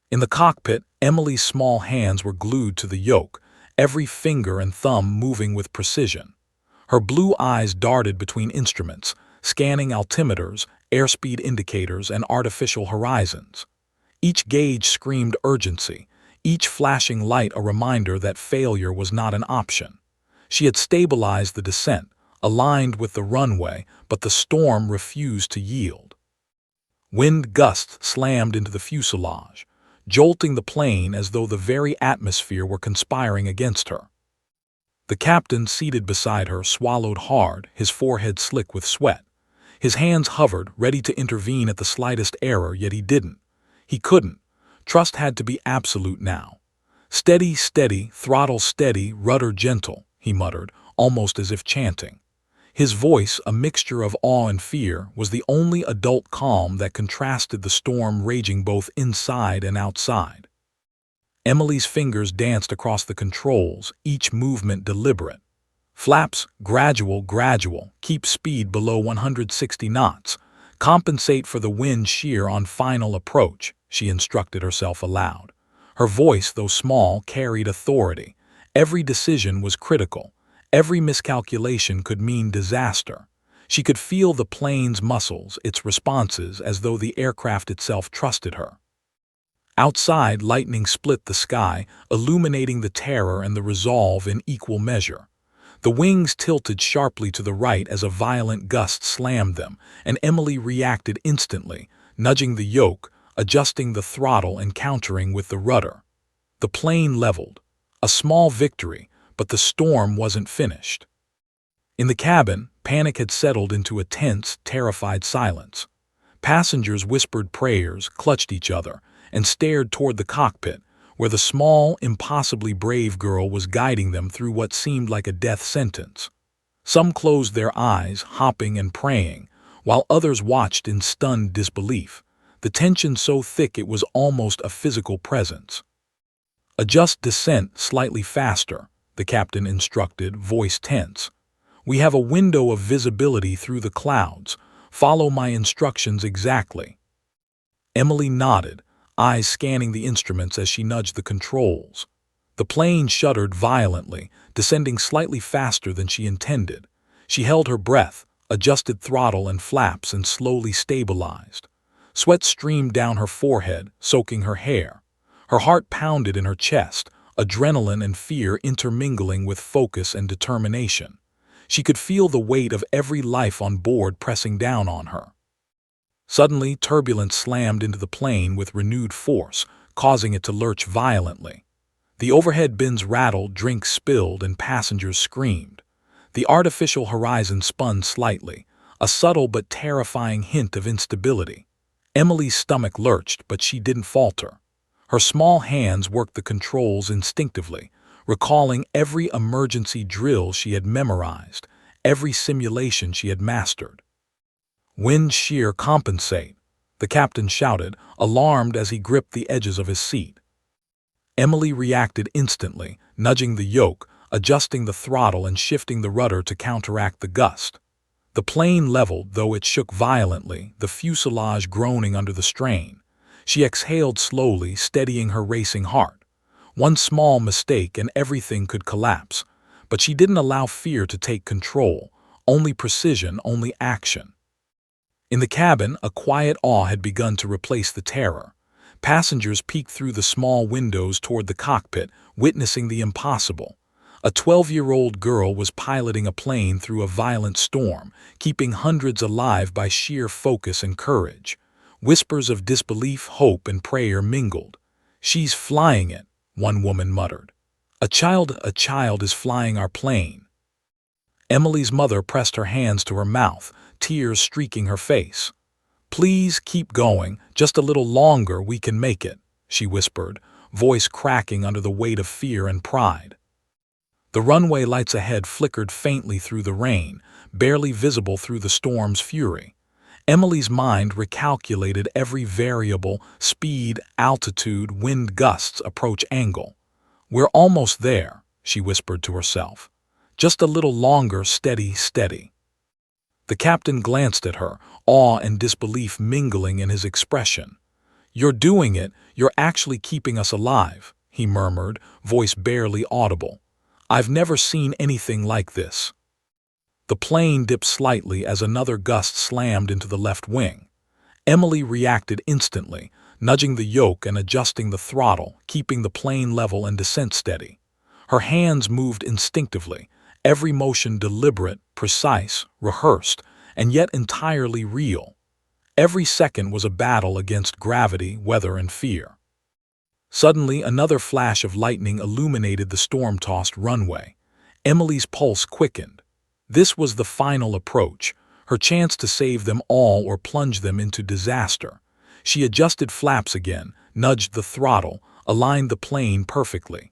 In the cockpit, Emily's small hands were glued to the yoke, every finger and thumb moving with precision. Her blue eyes darted between instruments, scanning altimeters, airspeed indicators, and artificial horizons. Each gauge screamed urgency, each flashing light a reminder that failure was not an option. She had stabilized the descent, aligned with the runway, but the storm refused to yield. Wind gusts slammed into the fuselage, jolting the plane as though the very atmosphere were conspiring against her. The captain, seated beside her, swallowed hard, his forehead slick with sweat. His hands hovered, ready to intervene at the slightest error, yet he didn't. He couldn't. Trust had to be absolute now. "Steady, steady, throttle steady, rudder gentle," he muttered, almost as if chanting. His voice, a mixture of awe and fear, was the only adult calm that contrasted the storm raging both inside and outside. Emily's fingers danced across the controls, each movement deliberate. "Flaps, gradual, gradual, keep speed below 160 knots. Compensate for the wind shear on final approach," she instructed herself aloud. Her voice, though small, carried authority. Every decision was critical. Every miscalculation could mean disaster. She could feel the plane's muscles, its responses, as though the aircraft itself trusted her. Outside, lightning split the sky, illuminating the terror and the resolve in equal measure. The wings tilted sharply to the right as a violent gust slammed them, and Emily reacted instantly, nudging the yoke, adjusting the throttle, and countering with the rudder. The plane leveled. A small victory, but the storm wasn't finished. In the cabin, panic had settled into a tense, terrified silence. Passengers whispered prayers, clutched each other, and stared toward the cockpit, where the small, impossibly brave girl was guiding them through what seemed like a death sentence. Some closed their eyes, hopping and praying, while others watched in stunned disbelief, the tension so thick it was almost a physical presence. "Adjust descent slightly faster," the captain instructed, voice tense. "We have a window of visibility through the clouds. Follow my instructions exactly." Emily nodded, eyes scanning the instruments as she nudged the controls. The plane shuddered violently, descending slightly faster than she intended. She held her breath, adjusted throttle and flaps, and slowly stabilized. Sweat streamed down her forehead, soaking her hair. Her heart pounded in her chest, adrenaline and fear intermingling with focus and determination. She could feel the weight of every life on board pressing down on her. Suddenly, turbulence slammed into the plane with renewed force, causing it to lurch violently. The overhead bins rattled, drinks spilled, and passengers screamed. The artificial horizon spun slightly, a subtle but terrifying hint of instability. Emily's stomach lurched, but she didn't falter. Her small hands worked the controls instinctively, recalling every emergency drill she had memorized, every simulation she had mastered. "Wind shear compensate," the captain shouted, alarmed as he gripped the edges of his seat. Emily reacted instantly, nudging the yoke, adjusting the throttle and shifting the rudder to counteract the gust. The plane leveled, though it shook violently, the fuselage groaning under the strain. She exhaled slowly, steadying her racing heart. One small mistake and everything could collapse, but she didn't allow fear to take control, only precision, only action. In the cabin, a quiet awe had begun to replace the terror. Passengers peeked through the small windows toward the cockpit, witnessing the impossible. A 12-year-old girl was piloting a plane through a violent storm, keeping hundreds alive by sheer focus and courage. Whispers of disbelief, hope, and prayer mingled. "She's flying it," one woman muttered. A child is flying our plane." Emily's mother pressed her hands to her mouth, tears streaking her face. "Please keep going, just a little longer, we can make it," she whispered, voice cracking under the weight of fear and pride. The runway lights ahead flickered faintly through the rain, barely visible through the storm's fury. Emily's mind recalculated every variable: speed, altitude, wind gusts, approach angle. "We're almost there," she whispered to herself. "Just a little longer, steady, steady." The captain glanced at her, awe and disbelief mingling in his expression. "You're doing it, you're actually keeping us alive," he murmured, voice barely audible. "I've never seen anything like this." The plane dipped slightly as another gust slammed into the left wing. Emily reacted instantly, nudging the yoke and adjusting the throttle, keeping the plane level and descent steady. Her hands moved instinctively, every motion deliberate, precise, rehearsed, and yet entirely real. Every second was a battle against gravity, weather, and fear. Suddenly, another flash of lightning illuminated the storm-tossed runway. Emily's pulse quickened. This was the final approach, her chance to save them all or plunge them into disaster. She adjusted flaps again, nudged the throttle, aligned the plane perfectly.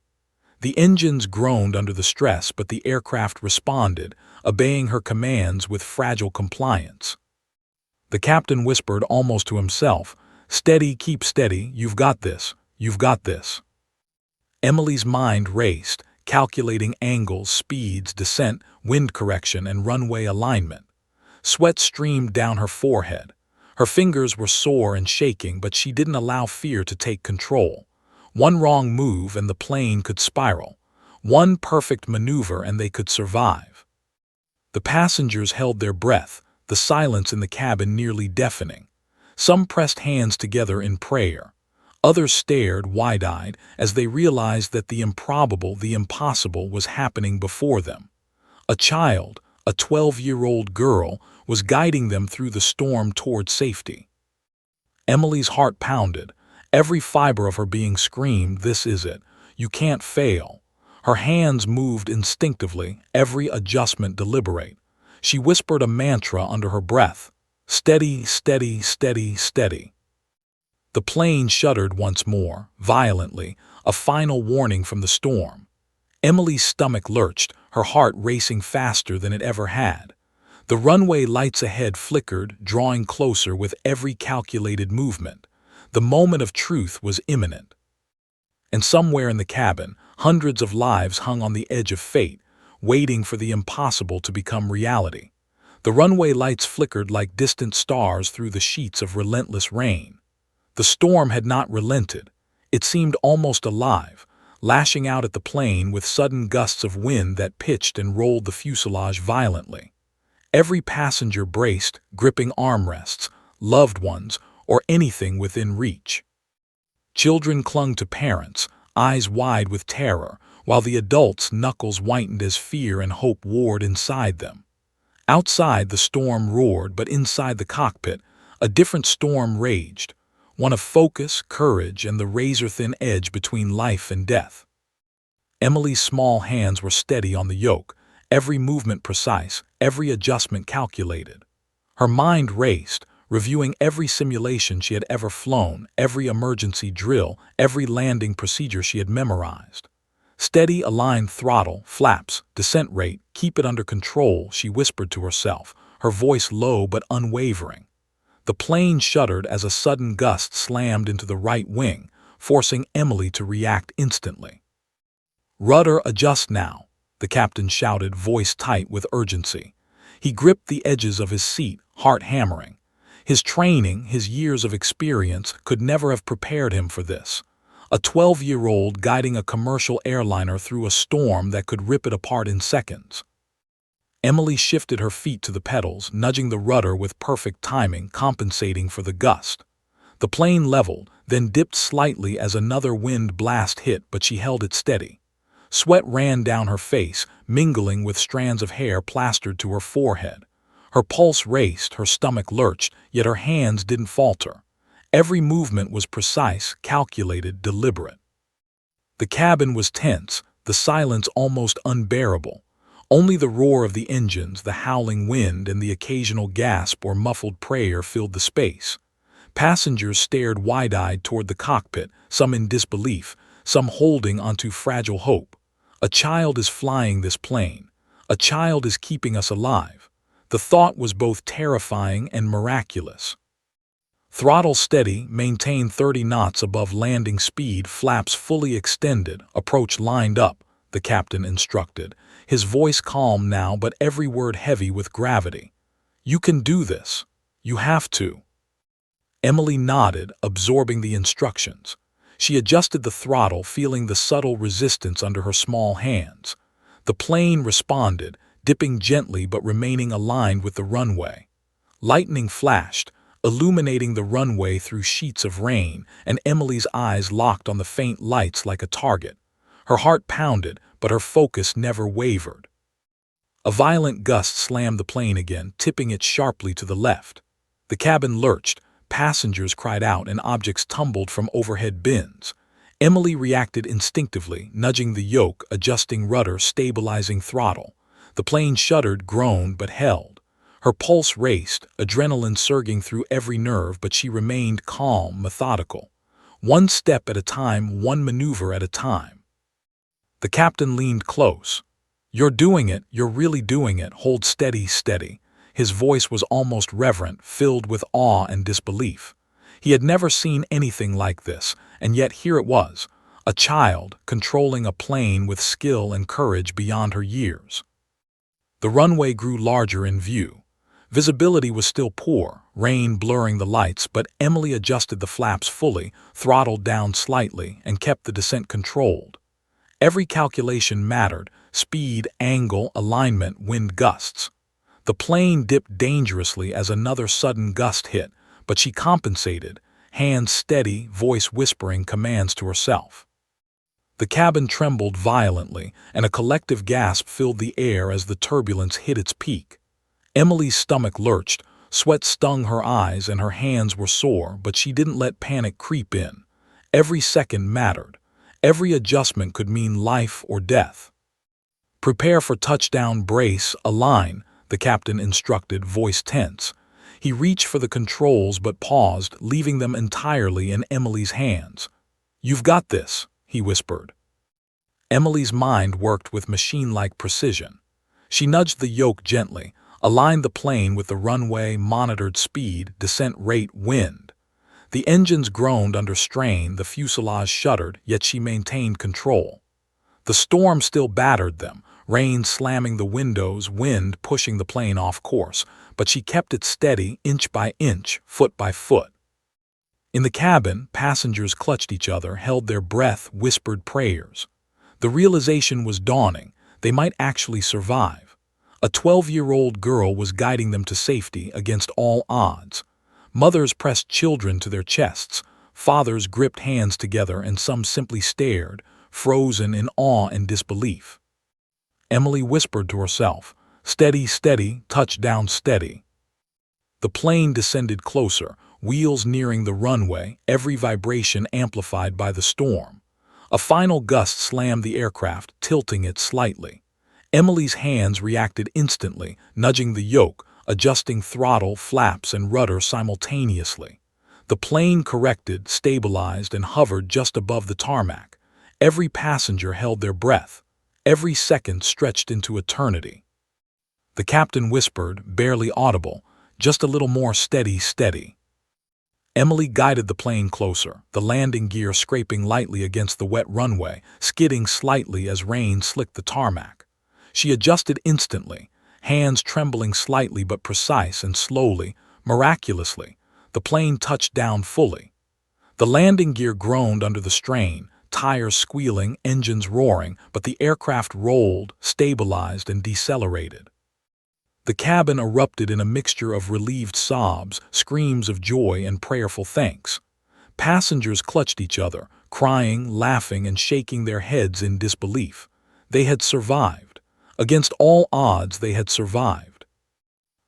The engines groaned under the stress, but the aircraft responded, obeying her commands with fragile compliance. The captain whispered almost to himself, "Steady, keep steady, you've got this, you've got this." Emily's mind raced, calculating angles, speeds, descent, wind correction, and runway alignment. Sweat streamed down her forehead. Her fingers were sore and shaking, but she didn't allow fear to take control. One wrong move and the plane could spiral. One perfect maneuver and they could survive. The passengers held their breath, the silence in the cabin nearly deafening. Some pressed hands together in prayer. Others stared wide-eyed as they realized that the improbable, the impossible, was happening before them. A child, a 12-year-old girl, was guiding them through the storm toward safety. Emily's heart pounded. Every fiber of her being screamed, "This is it. You can't fail." Her hands moved instinctively, every adjustment deliberate. She whispered a mantra under her breath, "Steady, steady, steady, steady." The plane shuddered once more, violently, a final warning from the storm. Emily's stomach lurched, her heart racing faster than it ever had. The runway lights ahead flickered, drawing closer with every calculated movement. The moment of truth was imminent. And somewhere in the cabin, hundreds of lives hung on the edge of fate, waiting for the impossible to become reality. The runway lights flickered like distant stars through the sheets of relentless rain. The storm had not relented. It seemed almost alive, lashing out at the plane with sudden gusts of wind that pitched and rolled the fuselage violently. Every passenger braced, gripping armrests, loved ones, or anything within reach. Children clung to parents, eyes wide with terror, while the adults' knuckles whitened as fear and hope warred inside them. Outside, the storm roared, but inside the cockpit, A different storm raged, one of focus, courage, and the razor-thin edge between life and death. Emily's small hands were steady on the yoke, every movement precise, every adjustment calculated. Her mind raced, reviewing every simulation she had ever flown, every emergency drill, every landing procedure she had memorized. Steady, aligned throttle, flaps, descent rate, keep it under control, she whispered to herself, her voice low but unwavering. The plane shuddered as a sudden gust slammed into the right wing, forcing Emily to react instantly. "Rudder, adjust now," the captain shouted, voice tight with urgency. He gripped the edges of his seat, heart hammering. His training, his years of experience, could never have prepared him for this. A 12-year-old guiding a commercial airliner through a storm that could rip it apart in seconds. Emily shifted her feet to the pedals, nudging the rudder with perfect timing, compensating for the gust. The plane leveled, then dipped slightly as another wind blast hit, but she held it steady. Sweat ran down her face, mingling with strands of hair plastered to her forehead. Her pulse raced, her stomach lurched, yet her hands didn't falter. Every movement was precise, calculated, deliberate. The cabin was tense, the silence almost unbearable. Only the roar of the engines, the howling wind, and the occasional gasp or muffled prayer filled the space. Passengers stared wide-eyed toward the cockpit, some in disbelief, some holding onto fragile hope. A child is flying this plane. A child is keeping us alive. The thought was both terrifying and miraculous. Throttle steady, maintain 30 knots above landing speed, flaps fully extended, approach lined up, the captain instructed, his voice calm now but every word heavy with gravity. "You can do this. You have to." Emily nodded, absorbing the instructions. She adjusted the throttle, feeling the subtle resistance under her small hands. The plane responded, dipping gently but remaining aligned with the runway. Lightning flashed, illuminating the runway through sheets of rain, and Emily's eyes locked on the faint lights like a target. Her heart pounded, but her focus never wavered. A violent gust slammed the plane again, tipping it sharply to the left. The cabin lurched, passengers cried out, and objects tumbled from overhead bins. Emily reacted instinctively, nudging the yoke, adjusting rudder, stabilizing throttle. The plane shuddered, groaned, but held. Her pulse raced, adrenaline surging through every nerve, but she remained calm, methodical. One step at a time, one maneuver at a time. The captain leaned close. "You're doing it, you're really doing it, hold steady, steady." His voice was almost reverent, filled with awe and disbelief. He had never seen anything like this, and yet here it was, a child controlling a plane with skill and courage beyond her years. The runway grew larger in view. Visibility was still poor, rain blurring the lights, but Emily adjusted the flaps fully, throttled down slightly, and kept the descent controlled. Every calculation mattered: speed, angle, alignment, wind gusts. The plane dipped dangerously as another sudden gust hit, but she compensated, hands steady, voice whispering commands to herself. The cabin trembled violently, and a collective gasp filled the air as the turbulence hit its peak. Emily's stomach lurched, sweat stung her eyes, and her hands were sore, but she didn't let panic creep in. Every second mattered. Every adjustment could mean life or death. "Prepare for touchdown, brace, align," the captain instructed, voice tense. He reached for the controls but paused, leaving them entirely in Emily's hands. "You've got this," he whispered. Emily's mind worked with machine-like precision. She nudged the yoke gently, aligned the plane with the runway, monitored speed, descent rate, wind. The engines groaned under strain, the fuselage shuddered, yet she maintained control. The storm still battered them, rain slamming the windows, wind pushing the plane off course, but she kept it steady, inch by inch, foot by foot. In the cabin, passengers clutched each other, held their breath, whispered prayers. The realization was dawning: they might actually survive. A 12-year-old girl was guiding them to safety against all odds. Mothers pressed children to their chests, fathers gripped hands together, and some simply stared, frozen in awe and disbelief. Emily whispered to herself, "Steady, steady, touchdown steady." The plane descended closer, wheels nearing the runway, every vibration amplified by the storm. A final gust slammed the aircraft, tilting it slightly. Emily's hands reacted instantly, nudging the yoke, adjusting throttle, flaps, and rudder simultaneously. The plane corrected, stabilized, and hovered just above the tarmac. Every passenger held their breath. Every second stretched into eternity. The captain whispered, barely audible, "Just a little more steady, steady." Emily guided the plane closer, the landing gear scraping lightly against the wet runway, skidding slightly as rain slicked the tarmac. She adjusted instantly, hands trembling slightly but precise, and slowly, miraculously, the plane touched down fully. The landing gear groaned under the strain, tires squealing, engines roaring, but the aircraft rolled, stabilized, and decelerated. The cabin erupted in a mixture of relieved sobs, screams of joy, and prayerful thanks. Passengers clutched each other, crying, laughing, and shaking their heads in disbelief. They had survived. Against all odds, they had survived.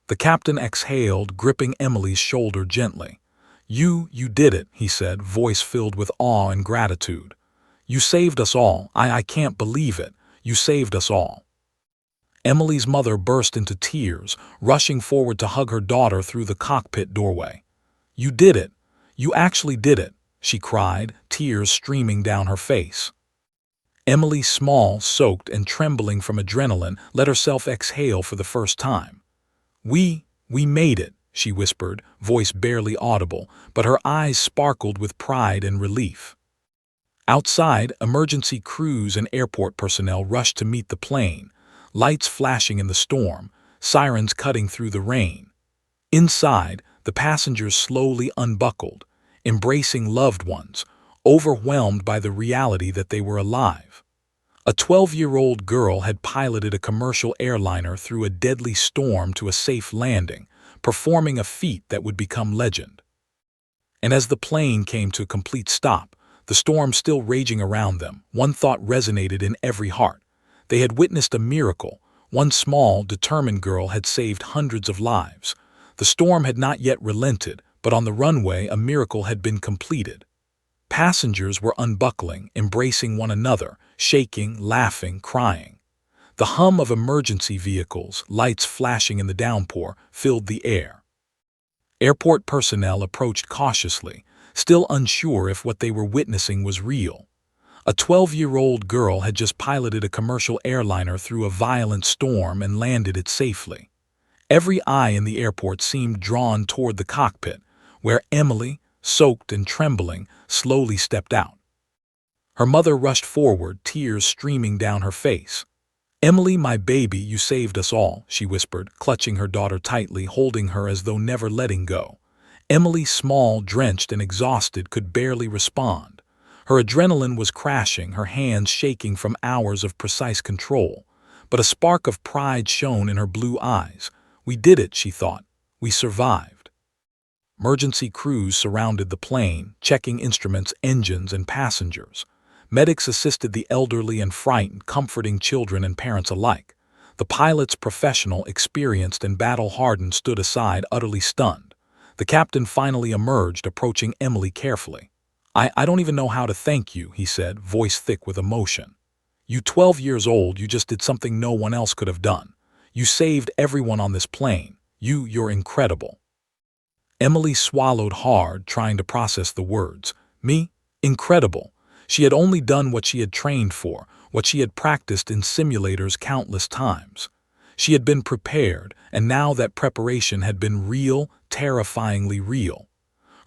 The captain exhaled, gripping Emily's shoulder gently. You did it," he said, voice filled with awe and gratitude. "You saved us all. I can't believe it. You saved us all." Emily's mother burst into tears, rushing forward to hug her daughter through the cockpit doorway. "You did it. You actually did it," she cried, tears streaming down her face. Emily, small, soaked, and trembling from adrenaline, let herself exhale for the first time. We made it," she whispered, voice barely audible, but her eyes sparkled with pride and relief. Outside, emergency crews and airport personnel rushed to meet the plane, lights flashing in the storm, sirens cutting through the rain. Inside, the passengers slowly unbuckled, embracing loved ones, overwhelmed by the reality that they were alive. A 12-year-old girl had piloted a commercial airliner through a deadly storm to a safe landing, performing a feat that would become legend. And as the plane came to a complete stop, the storm still raging around them, one thought resonated in every heart. They had witnessed a miracle. One small, determined girl had saved hundreds of lives. The storm had not yet relented, but on the runway a miracle had been completed. Passengers were unbuckling, embracing one another, shaking, laughing, crying. The hum of emergency vehicles, lights flashing in the downpour, filled the air. Airport personnel approached cautiously, still unsure if what they were witnessing was real. A 12-year-old girl had just piloted a commercial airliner through a violent storm and landed it safely. Every eye in the airport seemed drawn toward the cockpit, where Emily, soaked and trembling, slowly stepped out. Her mother rushed forward, tears streaming down her face. "Emily, my baby, you saved us all," she whispered, clutching her daughter tightly, holding her as though never letting go. Emily, small, drenched, and exhausted, could barely respond. Her adrenaline was crashing, her hands shaking from hours of precise control. But a spark of pride shone in her blue eyes. "We did it," she thought. "We survived." Emergency crews surrounded the plane, checking instruments, engines, and passengers. Medics assisted the elderly and frightened, comforting children and parents alike. The pilots, professional, experienced, and battle-hardened, stood aside, utterly stunned. The captain finally emerged, approaching Emily carefully. I don't even know how to thank you," he said, voice thick with emotion. "You 12 years old, you just did something no one else could have done. You saved everyone on this plane. You're incredible." Emily swallowed hard, trying to process the words. Me? Incredible. She had only done what she had trained for, what she had practiced in simulators countless times. She had been prepared, and now that preparation had been real, terrifyingly real.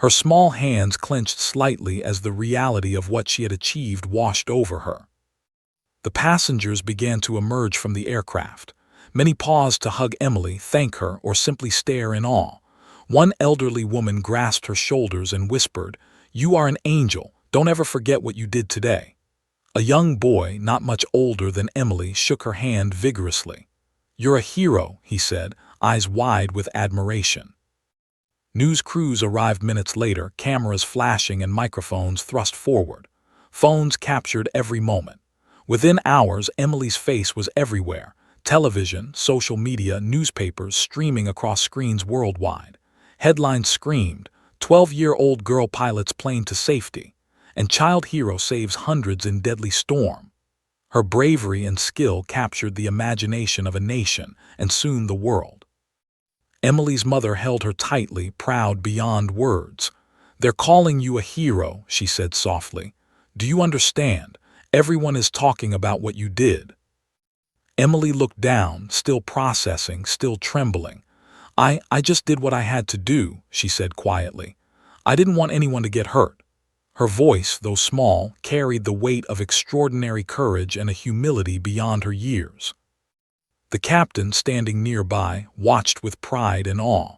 Her small hands clenched slightly as the reality of what she had achieved washed over her. The passengers began to emerge from the aircraft. Many paused to hug Emily, thank her, or simply stare in awe. One elderly woman grasped her shoulders and whispered, "You are an angel. Don't ever forget what you did today." A young boy, not much older than Emily, shook her hand vigorously. "You're a hero," he said, eyes wide with admiration. News crews arrived minutes later, cameras flashing and microphones thrust forward. Phones captured every moment. Within hours, Emily's face was everywhere. Television, social media, newspapers streaming across screens worldwide. Headlines screamed, 12-year-old girl pilots plane to safety, and child hero saves hundreds in deadly storm. Her bravery and skill captured the imagination of a nation and soon the world. Emily's mother held her tightly, proud beyond words. "They're calling you a hero," she said softly. "Do you understand? Everyone is talking about what you did." Emily looked down, still processing, still trembling. I just did what I had to do," she said quietly. "I didn't want anyone to get hurt." Her voice, though small, carried the weight of extraordinary courage and a humility beyond her years. The captain, standing nearby, watched with pride and awe.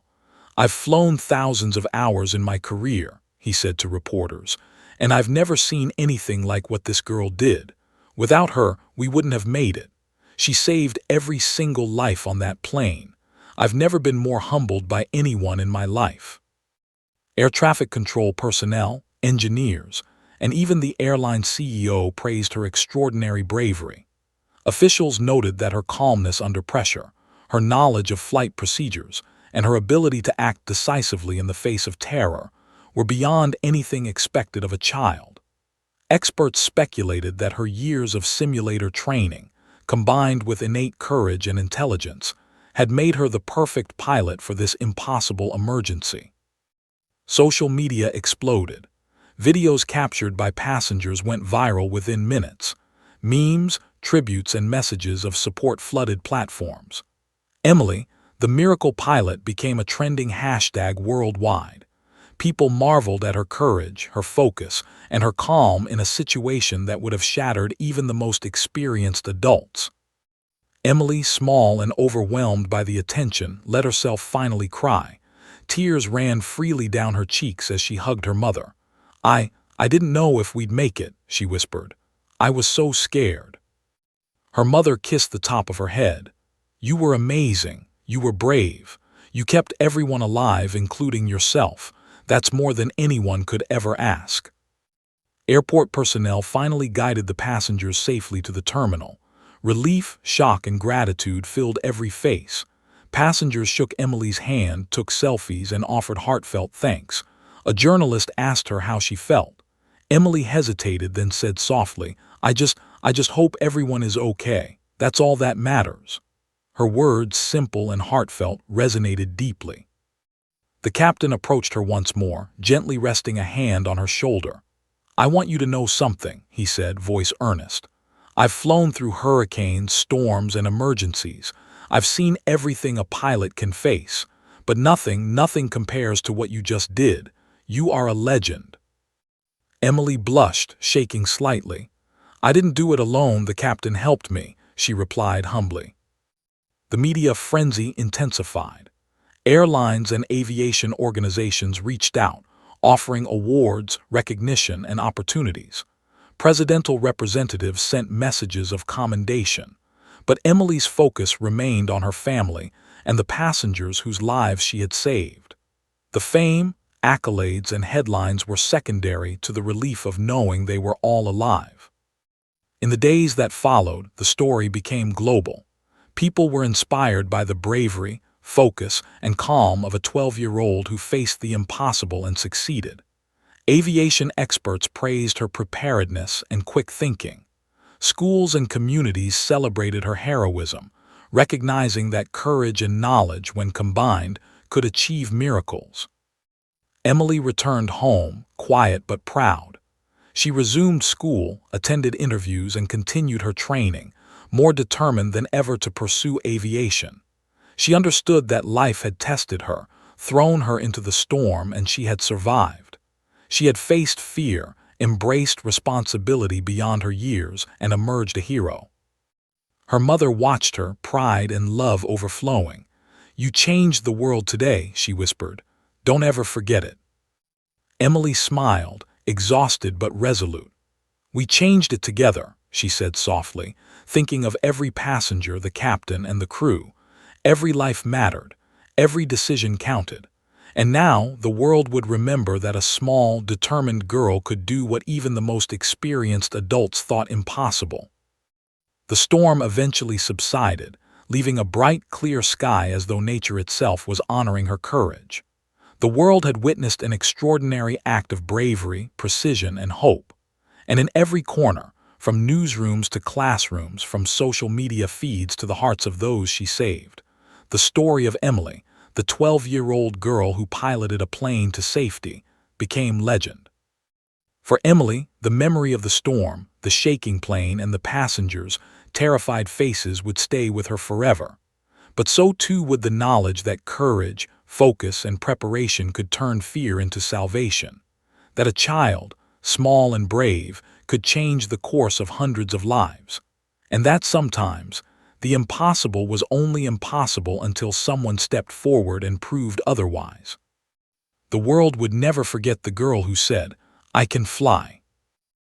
"I've flown thousands of hours in my career," he said to reporters, "and I've never seen anything like what this girl did. Without her, we wouldn't have made it. She saved every single life on that plane. I've never been more humbled by anyone in my life." Air traffic control personnel, engineers, and even the airline CEO praised her extraordinary bravery. Officials noted that her calmness under pressure, her knowledge of flight procedures, and her ability to act decisively in the face of terror were beyond anything expected of a child. Experts speculated that her years of simulator training, combined with innate courage and intelligence, had made her the perfect pilot for this impossible emergency. Social media exploded. Videos captured by passengers went viral within minutes. Memes, tributes, and messages of support flooded platforms. Emily, the miracle pilot, became a trending hashtag worldwide. People marveled at her courage, her focus, and her calm in a situation that would have shattered even the most experienced adults. Emily, small and overwhelmed by the attention, let herself finally cry. Tears ran freely down her cheeks as she hugged her mother. I didn't know if we'd make it," she whispered. "I was so scared." Her mother kissed the top of her head. "You were amazing. You were brave. You kept everyone alive, including yourself. That's more than anyone could ever ask." Airport personnel finally guided the passengers safely to the terminal. Relief, shock, and gratitude filled every face. Passengers shook Emily's hand, took selfies, and offered heartfelt thanks. A journalist asked her how she felt. Emily hesitated, then said softly, I just hope everyone is okay. That's all that matters." Her words, simple and heartfelt, resonated deeply. The captain approached her once more, gently resting a hand on her shoulder. "I want you to know something," he said, voice earnest. "I've flown through hurricanes, storms, and emergencies. I've seen everything a pilot can face. But nothing compares to what you just did. You are a legend." Emily blushed, shaking slightly. "I didn't do it alone, the captain helped me," she replied humbly. The media frenzy intensified. Airlines and aviation organizations reached out, offering awards, recognition, and opportunities. Presidential representatives sent messages of commendation. But Emily's focus remained on her family and the passengers whose lives she had saved. The fame, accolades, and headlines were secondary to the relief of knowing they were all alive. In the days that followed, the story became global. People were inspired by the bravery, focus, and calm of a 12-year-old who faced the impossible and succeeded. Aviation experts praised her preparedness and quick thinking. Schools and communities celebrated her heroism, recognizing that courage and knowledge, when combined, could achieve miracles. Emily returned home, quiet but proud. She resumed school, attended interviews, and continued her training, more determined than ever to pursue aviation. She understood that life had tested her, thrown her into the storm, and she had survived. She had faced fear, embraced responsibility beyond her years, and emerged a hero. Her mother watched her, pride and love overflowing. "You changed the world today," she whispered. "Don't ever forget it." Emily smiled, exhausted but resolute. "We changed it together," she said softly, thinking of every passenger, the captain, and the crew. Every life mattered, every decision counted. And now the world would remember that a small, determined girl could do what even the most experienced adults thought impossible. The storm eventually subsided, leaving a bright, clear sky as though nature itself was honoring her courage. The world had witnessed an extraordinary act of bravery, precision, and hope. And in every corner, from newsrooms to classrooms, from social media feeds to the hearts of those she saved, the story of Emily, the 12-year-old girl who piloted a plane to safety, became legend. For Emily, the memory of the storm, the shaking plane, and the passengers' terrified faces would stay with her forever. But so too would the knowledge that courage, focus, and preparation could turn fear into salvation. That a child, small and brave, could change the course of hundreds of lives. And that sometimes, the impossible was only impossible until someone stepped forward and proved otherwise. The world would never forget the girl who said, "I can fly."